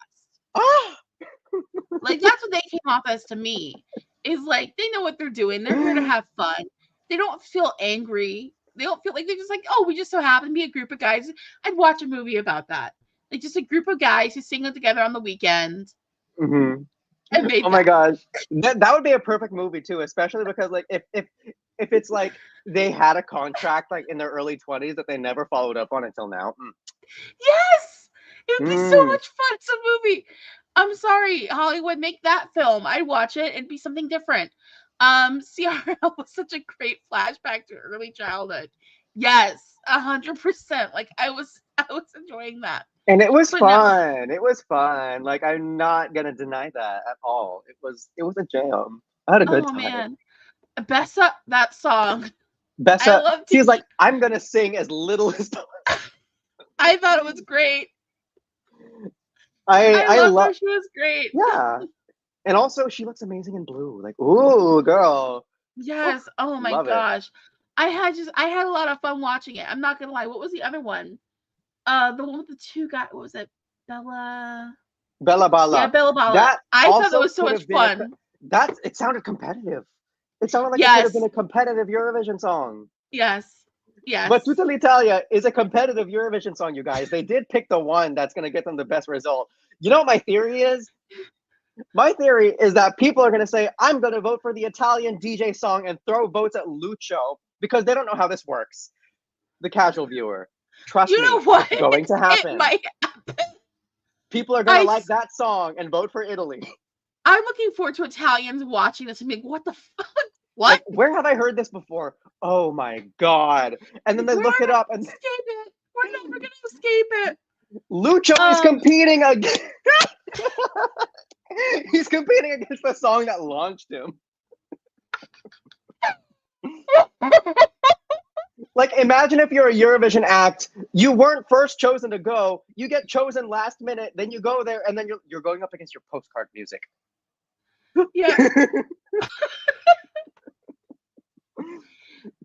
Like, that's what they came off as to me. Is like, they know what they're doing. They're here to have fun. They don't feel angry. They don't feel like, they're just like, oh, we just so happen to be a group of guys. I'd watch a movie about that. Like, just a group of guys who sing it together on the weekend. Mm-hmm. Oh my gosh, that would be a perfect movie too, especially because like if it's like they had a contract like in their early 20s that they never followed up on until now. Yes, it would be so much fun. It's a movie. I'm sorry, Hollywood, make that film. I'd watch it. It'd be something different. CRL was such a great flashback to early childhood. Yes, 100%. Like I was enjoying that. And it was fun. It was fun. Like, I'm not gonna deny that at all. It was a jam. I had a good time. Oh man, Bessa, that song. Bessa, she's like, I'm gonna sing as little as possible. I thought it was great. I love her. She was great. Yeah, and also she looks amazing in blue. Like, ooh, girl. Yes. Oh my gosh. I had a lot of fun watching it. I'm not gonna lie. What was the other one? The one with the two guys. What was it? Bella Bala. Yeah, Bella Bala. I thought that was so much fun. It sounded competitive. It sounded like it could have been a competitive Eurovision song. Yes. Yes. But Tutta l'Italia is a competitive Eurovision song, you guys. They did pick the one that's going to get them the best result. You know what my theory is? My theory is that people are going to say, I'm going to vote for the Italian DJ song and throw votes at Lucio because they don't know how this works. The casual viewer. Trust me, what? It's going to happen. It might happen. People are going to like that song and vote for Italy. I'm looking forward to Italians watching this and being, what the fuck? What? Like, where have I heard this before? Oh my God. And then they look it up and escape it. We're never going to escape it. Lucio is competing against he's competing against the song that launched him. Like, imagine if you're a Eurovision act, you weren't first chosen to go, you get chosen last minute, then you go there, and then you're going up against your postcard music. Yeah.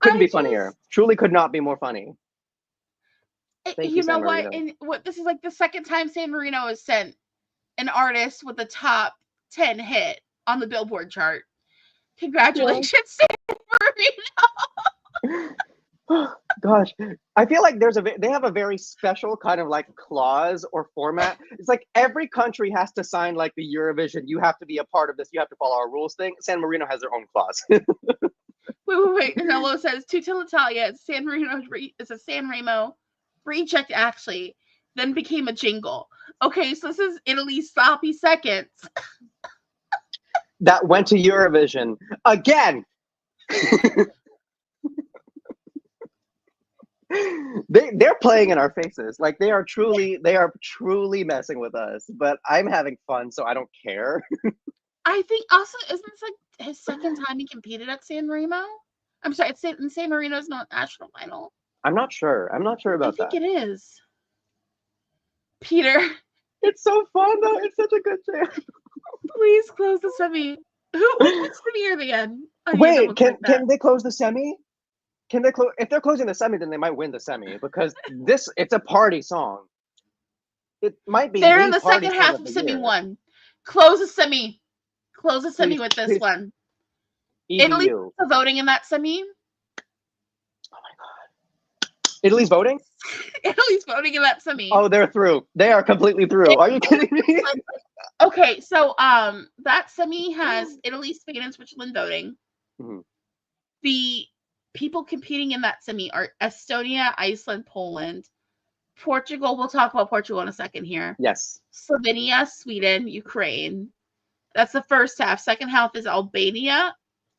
Couldn't be funnier. Truly could not be more funny. Thank you know what? And what this is like the second time San Marino has sent an artist with a top 10 hit on the Billboard chart. Congratulations, San Marino. Gosh, I feel like they have a very special kind of like clause or format. It's like every country has to sign like the Eurovision. You have to be a part of this. You have to follow our rules thing. San Marino has their own clause. Wait. Nello says Tutta l'Italia. It's San Marino. It's a San Remo reject actually. Then became a jingle. Okay, so this is Italy's sloppy seconds. That went to Eurovision again. They're playing in our faces. Like they are truly messing with us. But I'm having fun, so I don't care. I think also isn't this like his second time he competed at San Remo? I'm sorry, it's San Marino's not national final. I'm not sure. I'm not sure about that. I think it is. Peter. It's so fun though. It's such a good jam. Please close the semi. What semi are they in? Wait, can they close the semi? Can they close? If they're closing the semi, then they might win the semi because it's a party song. It might be. They're in the second half of semi one. Close the semi. Close the semi with this one. Italy's voting in that semi. Oh my God. Italy's voting? Italy's voting in that semi. Oh, they're through. They are completely through. Are you kidding me? Okay, so that semi has Italy, Spain, and Switzerland voting. Mm-hmm. The people competing in that semi are Estonia, Iceland, Poland, Portugal. We'll talk about Portugal in a second here. Yes. Slovenia, Sweden, Ukraine. That's the first half. Second half is Albania.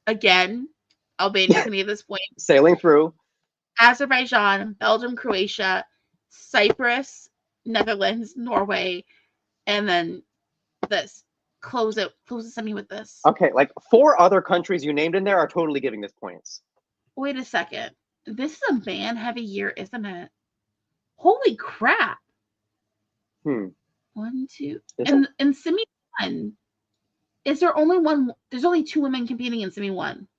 Again, Albania's going to get this point. Sailing through. Azerbaijan, Belgium, Croatia, Cyprus, Netherlands, Norway, and then this. Close the semi with this. Okay, like 4 other countries you named in there are totally giving this points. Wait a second. This is a man-heavy year, isn't it? Holy crap. 1, 2. In semi 1, is there only one? There's only 2 women competing in semi 1.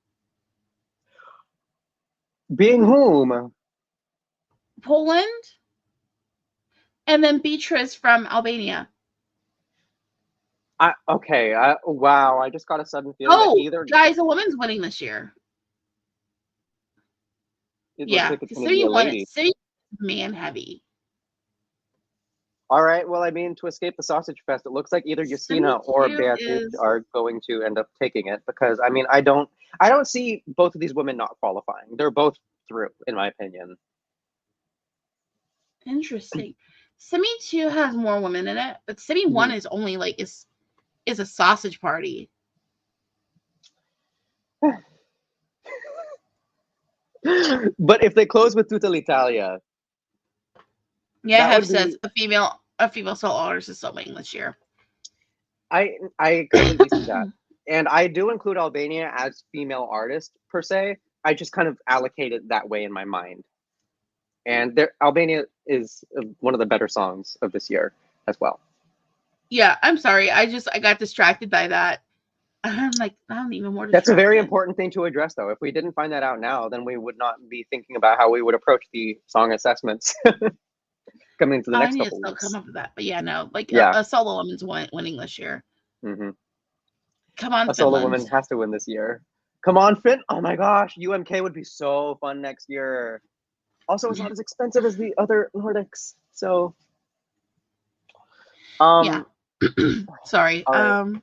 Being whom? Poland, and then Beatrice from Albania. Okay. Wow. I just got a sudden feeling that either guys, a woman's winning this year. Yeah, like City man heavy. All right. Well, I mean, to escape the sausage fest, it looks like either Justina or Beatrice are going to end up taking it, because I mean, I don't see both of these women not qualifying. They're both through, in my opinion. Interesting. Semi 2 has more women in it, but Semi 1 is only like is a sausage party. But if they close with Tutta l'Italia, Hef says a female solo artist is still winning this year. I completely see that, and I do include Albania as female artist per se. I just kind of allocate it that way in my mind, and Albania is one of the better songs of this year as well. Yeah, I'm sorry. I got distracted by that. I'm like, I don't even more. That's a very important thing to address, though. If we didn't find that out now, then we would not be thinking about how we would approach the song assessments coming into the next couple weeks. Come up with that, but a solo woman's winning this year. Mm-hmm. Come on, a solo woman has to win this year. Come on, Finn! Oh my gosh, UMK would be so fun next year. Also, it's not as expensive as the other Nordics, so. Yeah. Sorry. Right.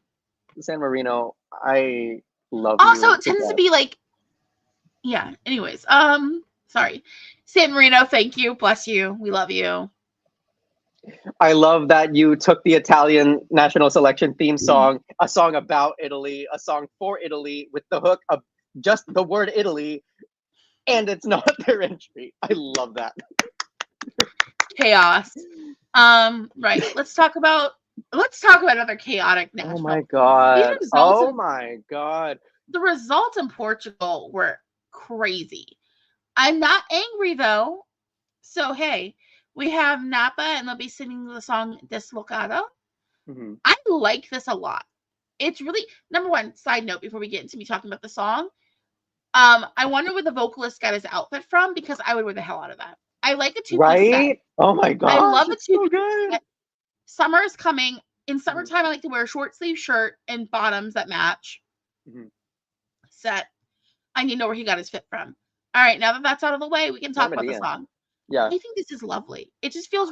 San Marino, I love also, you. it tends to be like, yeah. Anyways, sorry, San Marino. Thank you. Bless you. We love you. I love that you took the Italian national selection theme song, a song about Italy, a song for Italy, with the hook of just the word Italy, and it's not their entry. I love that. Chaos. Right. Let's talk about another chaotic national. Oh my god. Oh my god. The results in Portugal were crazy. I'm not angry though. So hey, we have NAPA and they'll be singing the song Deslocado. Mm-hmm. I like this a lot. It's really, number one, side note before we get into me talking about the song. I wonder where the vocalist got his outfit from, because I would wear the hell out of that. I like a two-piece set. Oh my god. I love it too. So good. Summer is coming. In summertime, I like to wear a short sleeve shirt and bottoms that match. Mm-hmm. Set. I need to know where he got his fit from. All right, now that that's out of the way, we can talk about the song. Yeah. I think this is lovely. It just feels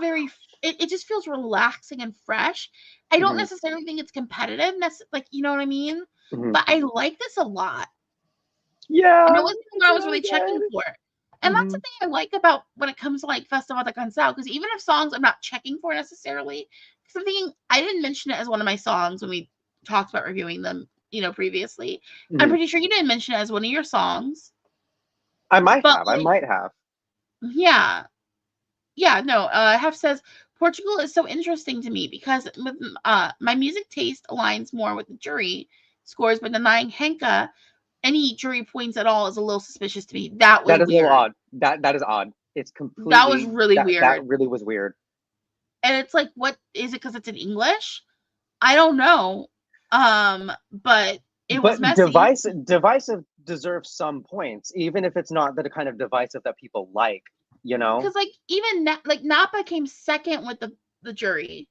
it just feels relaxing and fresh. I don't necessarily think it's competitive, like, you know what I mean? Mm-hmm. But I like this a lot. Yeah. And it wasn't what I was really checking for. And that's the thing I like about when it comes to like Festival de Canção, because even if songs I'm not checking for necessarily, because I'm thinking I didn't mention it as one of my songs when we talked about reviewing them, previously. I'm pretty sure you didn't mention it as one of your songs. I might have. Yeah. Yeah, no. Hef says Portugal is so interesting to me because with my music taste aligns more with the jury scores, but denying Henka any jury points at all is a little suspicious to me. That is weird. A little odd. That is odd. It's completely. That was really weird. That really was weird. And it's like, what is it? Because it's in English? I don't know. But it was messy. Divisive deserves some points, even if it's not the kind of divisive that people like. Because like even NAPA came second with the jury.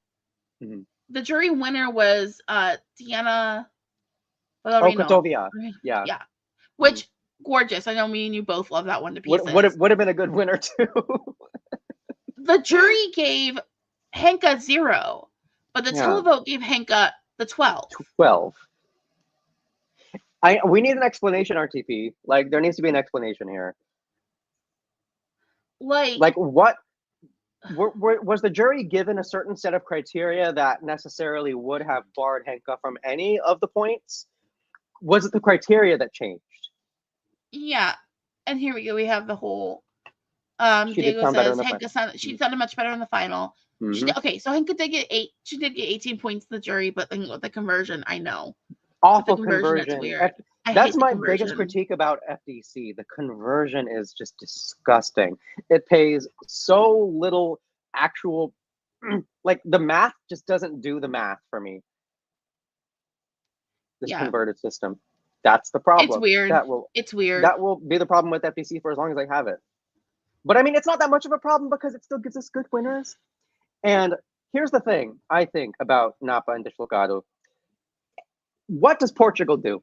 Mm-hmm. The jury winner was Diana. Kotovia. Yeah. Which gorgeous. I know me and you both love that one to pieces. Would have been a good winner too. The jury gave Henka 0, but the televote gave Henka the 12. 12. We need an explanation, RTP. Like, there needs to be an explanation here. Like what was the jury given a certain set of criteria that necessarily would have barred Henka from any of the points? Was it the criteria that changed? Yeah, and here we go. We have the whole. She did Diego sound better in says the Henka sounded. She sounded much better in the final. Mhm. Okay, so Henka did get 8. She did get 18 points in the jury, but with the conversion, I know. Awful The conversion. That's weird. That's my biggest critique about FDC. The conversion is just disgusting. It pays so little actual, like the math just doesn't do the math for me. This converted system. That's the problem. It's weird. It's weird. That will be the problem with FDC for as long as they have it. But I mean, it's not that much of a problem because it still gives us good winners. And here's the thing, I think, about NAPA and Deslocado. What does Portugal do?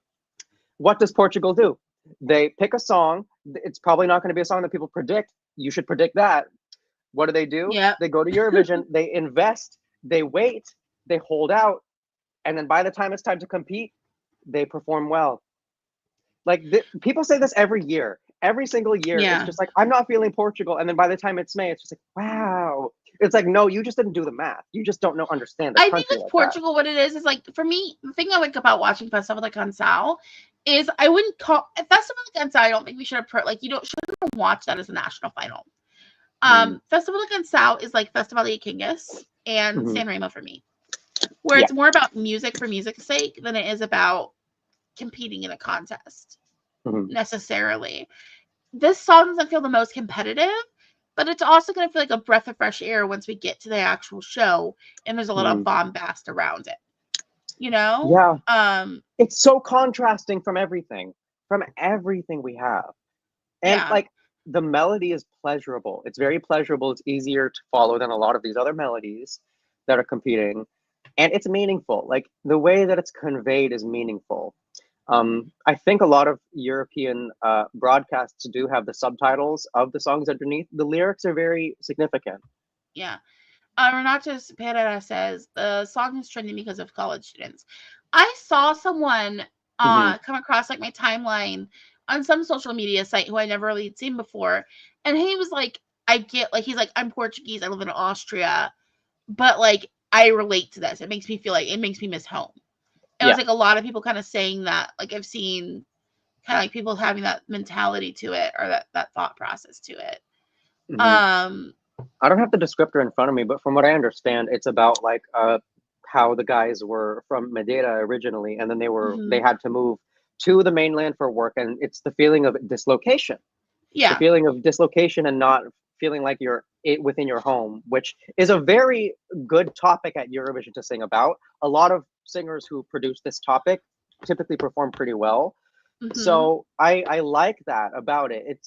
What does Portugal do? They pick a song. It's probably not going to be a song that people predict. You should predict that. What do? Yeah. They go to Eurovision. They invest. They wait. They hold out. And then by the time it's time to compete, they perform well. Like, people say this every year. Every single year, it's just like, I'm not feeling Portugal. And then by the time it's May, it's just like, wow. It's like, no, you just didn't do the math. You just don't understand the country. I think with Portugal, what it is like, for me, the thing I like about watching Festival like Canção is I wouldn't call Festival like Canção. I don't think we should have shouldn't watch that as a national final. Festival like Canção is like Festival de Kingas and San Remo for me, where it's more about music for music's sake than it is about competing in a contest necessarily. This song doesn't feel the most competitive, but it's also going to feel like a breath of fresh air once we get to the actual show and there's a lot of bombast around it. You know? Yeah. It's so contrasting from everything we have. And like, the melody is pleasurable. It's very pleasurable. It's easier to follow than a lot of these other melodies that are competing. And it's meaningful. Like, the way that it's conveyed is meaningful. I think a lot of European broadcasts do have the subtitles of the songs underneath. The lyrics are very significant. Yeah. Renato Pereira says the song is trending because of college students. I saw someone come across like my timeline on some social media site who I never really seen before, and he was like, he's like, I'm Portuguese, I live in Austria, but like I relate to this. It makes me feel like it makes me miss home. And it was like a lot of people kind of saying that. Like, I've seen kind of like people having that mentality to it, or that thought process to it. I don't have the descriptor in front of me, but from what I understand, it's about like how the guys were from Madeira originally, and then they had to move to the mainland for work, and it's the feeling of dislocation. Yeah. The feeling of dislocation and not feeling like you're within your home, which is a very good topic at Eurovision to sing about. A lot of singers who produce this topic typically perform pretty well. So I like that about it. It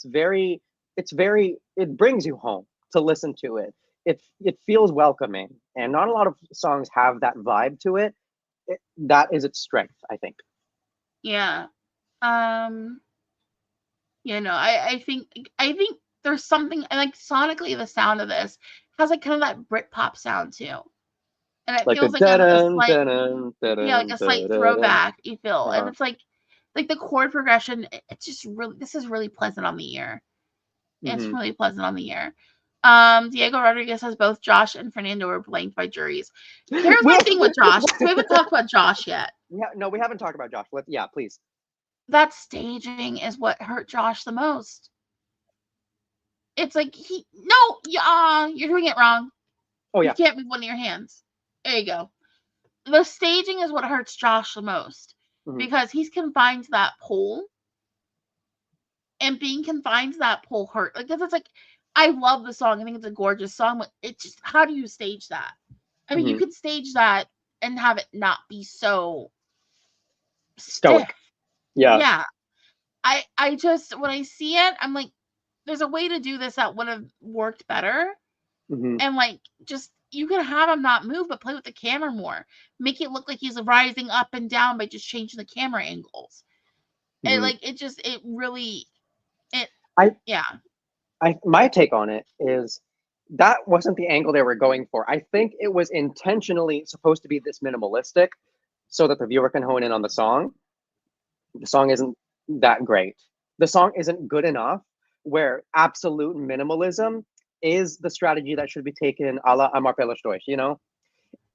brings you home to listen to it. It feels welcoming, and not a lot of songs have that vibe to it. That is its strength, I think. Yeah. You know, I think there's something, and like sonically the sound of this has like kind of that Britpop sound too. And it feels like a slight throwback, you feel. And it's like the chord progression, it's just really, this is really pleasant on the ear. It's really pleasant on the ear. Diego Rodriguez says both Josh and Fernando were blamed by juries. Here's my thing with Josh. We haven't talked about Josh yet. Yeah, no, we haven't talked about Josh. Please. That staging is what hurt Josh the most. It's like you're doing it wrong. Oh yeah. You can't move one of your hands. There you go. The staging is what hurts Josh the most because he's confined to that pole, and being confined to that pole hurt. Like, it's like, I love the song. I think it's a gorgeous song, but it's just, how do you stage that? I mean, you could stage that and have it not be so stoic. Stiff. Yeah. Yeah. I just, when I see it, I'm like, there's a way to do this that would have worked better. And like, just, you can have him not move, but play with the camera more. Make it look like he's rising up and down by just changing the camera angles. And like, my take on it is that wasn't the angle they were going for. I think it was intentionally supposed to be this minimalistic so that the viewer can hone in on the song. The song isn't that great. The song isn't good enough where absolute minimalism is the strategy that should be taken a la Amar Pelas Dois, you know?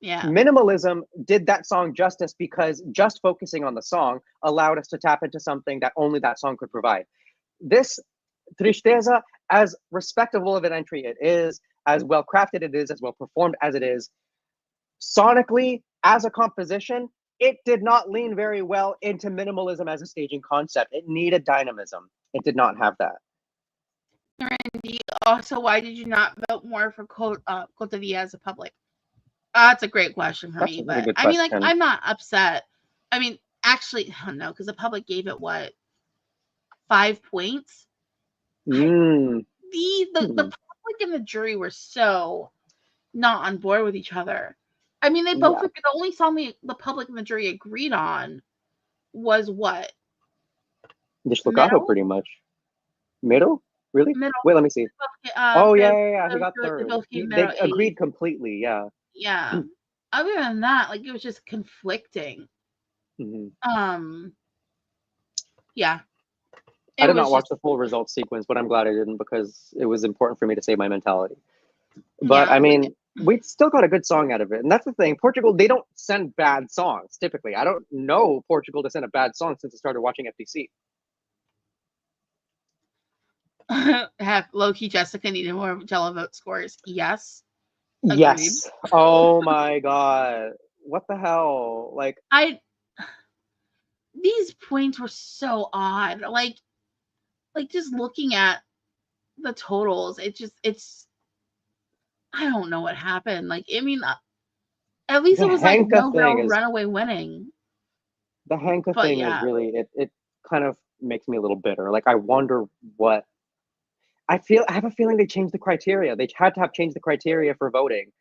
Yeah. Minimalism did that song justice because just focusing on the song allowed us to tap into something that only that song could provide. This Tristeza, as respectable of an entry it is, as well crafted it is, as well performed as it is, sonically, as a composition, it did not lean very well into minimalism as a staging concept. It needed dynamism. It did not have that. Randy, also, why did you not vote more for Cote as a public? That's a great question for me. But I mean, like, I'm not upset. I mean, actually, no, because the public gave it what, 5 points. The public and the jury were so not on board with each other. I mean, they both the only song the public and the jury agreed on was what? Deslocado, pretty much. Middle? Really? Middle. Wait, let me see. Yeah. He got third. They agreed completely, yeah. Yeah. Other than that, like, it was just conflicting. Yeah. I did not watch the full results sequence, but I'm glad I didn't because it was important for me to save my mentality. But I mean, we still got a good song out of it. And that's the thing. Portugal, they don't send bad songs, typically. I don't know Portugal to send a bad song since I started watching FBC. Have low-key Jessica needed more televote scores. Yes. Agreed. Yes. Oh my God. What the hell? Like, these points were so odd. Like just looking at the totals, it's I don't know what happened. Like, I mean, at least it was like no real runaway winning. The Henka thing is really it kind of makes me a little bitter. Like, I wonder what I have a feeling they changed the criteria. They had to have changed the criteria for voting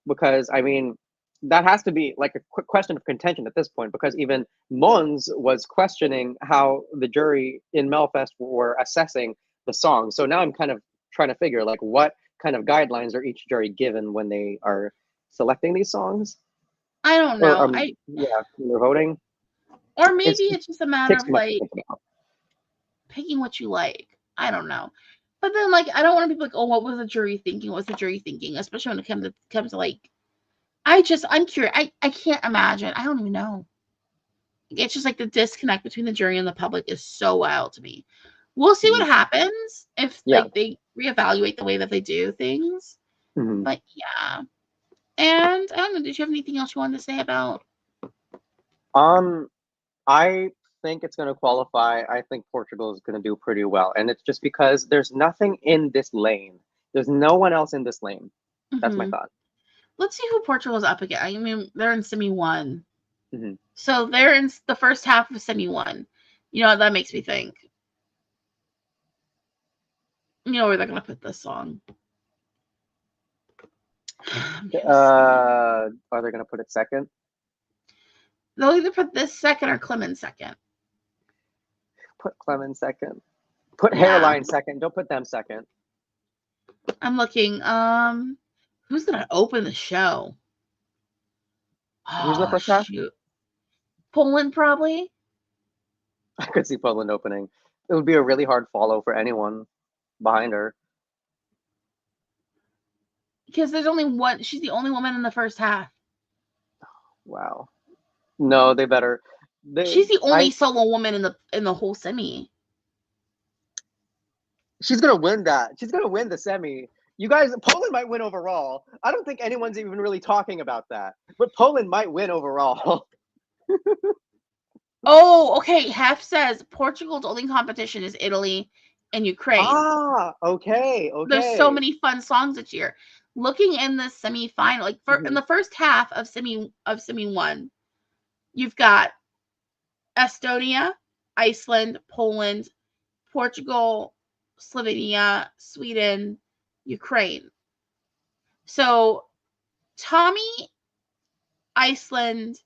because, I mean, that has to be like a quick question of contention at this point because even Mons was questioning how the jury in Melfest were assessing the song. So now I'm kind of trying to figure like what kind of guidelines are each jury given when they are selecting these songs. I don't know. When they're voting. Or maybe it's just a matter of like picking what you like. I don't know. But then, like, I don't want to be like, oh, what was the jury thinking? What was the jury thinking? Especially when it comes to like, I'm curious. I can't imagine. I don't even know. It's just like the disconnect between the jury and the public is so wild to me. We'll see what happens if like they reevaluate the way that they do things. But yeah. And I don't know, did you have anything else you wanted to say about? I think it's going to qualify. I think Portugal is going to do pretty well. And it's just because there's nothing in this lane. There's no one else in this lane. That's my thought. Let's see who Portugal's up against. I mean, they're in semi 1. So they're in the first half of semi 1. You know, that makes me think. You know where they're going to put this song. Are they going to put it second? They'll either put this second or Clemens second. Put Clemens second. Put Hairline second. Don't put them second. I'm looking. Who's gonna open the show? Who's the first half? Poland, probably. I could see Poland opening. It would be a really hard follow for anyone behind her. Because there's only one. She's the only woman in the first half. Wow. No, they better. She's the only solo woman in the whole semi. She's gonna win that. She's gonna win the semi. You guys, Poland might win overall. I don't think anyone's even really talking about that. But Poland might win overall. Oh, okay. Hef says Portugal's only competition is Italy and Ukraine. Okay. There's so many fun songs this year. Looking in the semi-final, like in the first half of semi 1, you've got Estonia, Iceland, Poland, Portugal, Slovenia, Sweden, Ukraine. So Tommy, Iceland,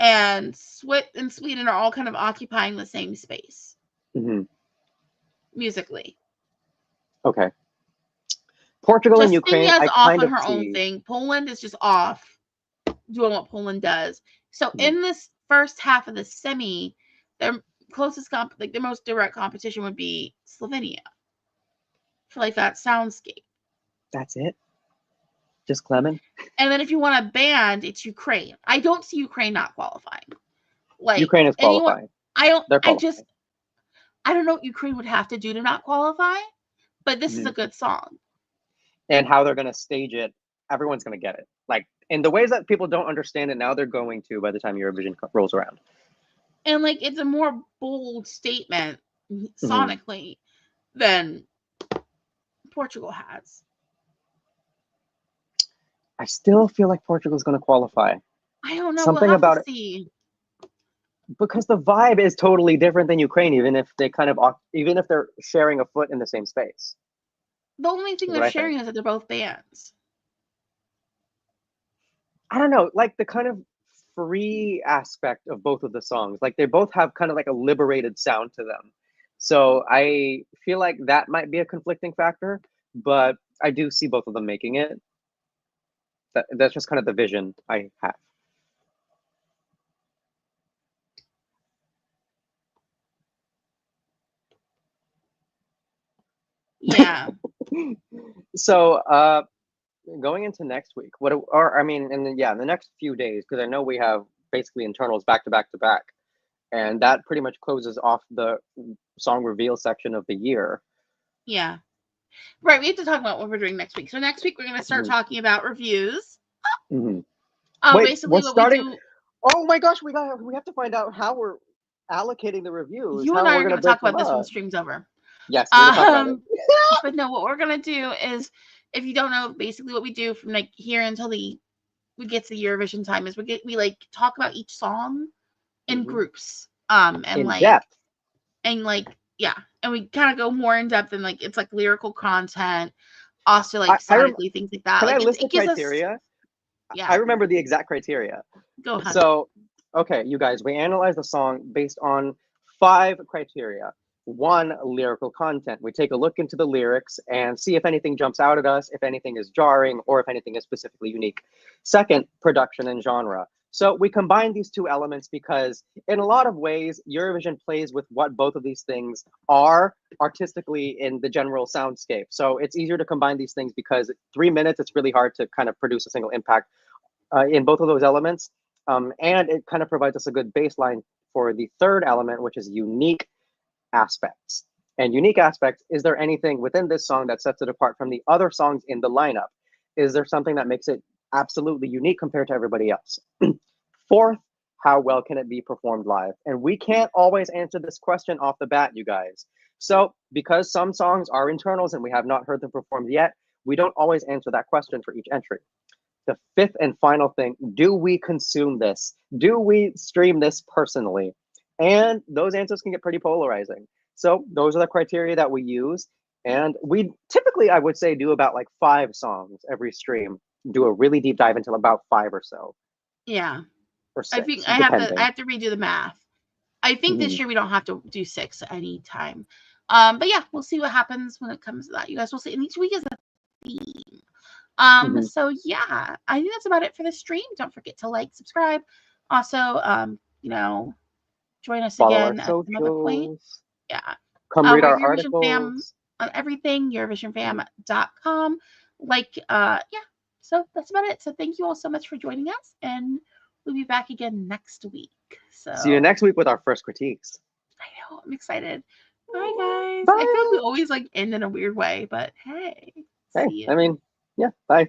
and Sweden are all kind of occupying the same space musically. Okay. Portugal and Ukraine, Justinia's off on her own thing. Poland is just off doing what Poland does. So in this first half of the semi, their closest like their most direct competition would be Slovenia for like that soundscape. That's it. Just Clement. And then if you want a band, it's Ukraine. I don't see Ukraine not qualifying. Like Ukraine is qualifying. They're qualifying. I don't know what Ukraine would have to do to not qualify, but this is a good song. And how they're going to stage it, everyone's going to get it. Like, in the ways that people don't understand it now, they're going to by the time Eurovision rolls around. And like, it's a more bold statement sonically than Portugal has. I still feel like Portugal's going to qualify. I don't know. Something we'll have about to it. See. Because the vibe is totally different than Ukraine, even if they're sharing a foot in the same space. The only thing they're sharing is that they're both bands. I don't know, like the kind of free aspect of both of the songs. Like they both have kind of like a liberated sound to them. So I feel like that might be a conflicting factor, but I do see both of them making it. That's just kind of the vision I have. Yeah. So going into next week, in the next few days, because I know we have basically internals back to back to back, and that pretty much closes off the song reveal section of the year. Yeah. Right, we have to talk about what we're doing next week. So next week we're going to start talking about reviews. Wait, basically what we do. Oh my gosh, we have to find out how we're allocating the reviews. You and I are going to talk about this when stream's over. Yes, we're talk about it. But no, what we're going to do is, if you don't know, basically what we do from like here until we get to the Eurovision time is we like talk about each song in groups. And in like depth. And like, yeah. And we kind of go more in depth and like it's like lyrical content, also like sonically, things like that. Can like, I list the criteria? Yeah. I remember the exact criteria. Go ahead. So, okay, you guys, we analyze the song based on 5 criteria. 1, lyrical content. We take a look into the lyrics and see if anything jumps out at us, if anything is jarring, or if anything is specifically unique. 2nd, production and genre. So we combine these 2 elements because in a lot of ways, Eurovision plays with what both of these things are artistically in the general soundscape. So it's easier to combine these things because 3 minutes, it's really hard to kind of produce a single impact in both of those elements. And it kind of provides us a good baseline for the 3rd element, which is unique aspects. And unique aspects, is there anything within this song that sets it apart from the other songs in the lineup? Is there something that makes it absolutely unique compared to everybody else? 4th, how well can it be performed live? And we can't always answer this question off the bat, you guys. So because some songs are internals and we have not heard them performed yet, we don't always answer that question for each entry. The 5th and final thing, do we consume this? Do we stream this personally? And those answers can get pretty polarizing. So those are the criteria that we use. And we typically, I would say, do about like 5 songs every stream. Do a really deep dive until about 5 or so. Yeah. Or 6, I think I have to redo the math. I think this year we don't have to do 6 at any time. But yeah, we'll see what happens when it comes to that. You guys will see. And each week is a theme. So yeah, I think that's about it for the stream. Don't forget to like, subscribe. Also, join us again at another point. Yeah. Come read our Eurovision articles. Fam on everything, EurovisionFam.com. So that's about it. So thank you all so much for joining us, and we'll be back again next week. So see you next week with our first critiques. I know, I'm excited. Bye guys. Bye. I feel like we always like end in a weird way, but hey. Hey, I mean, yeah, bye.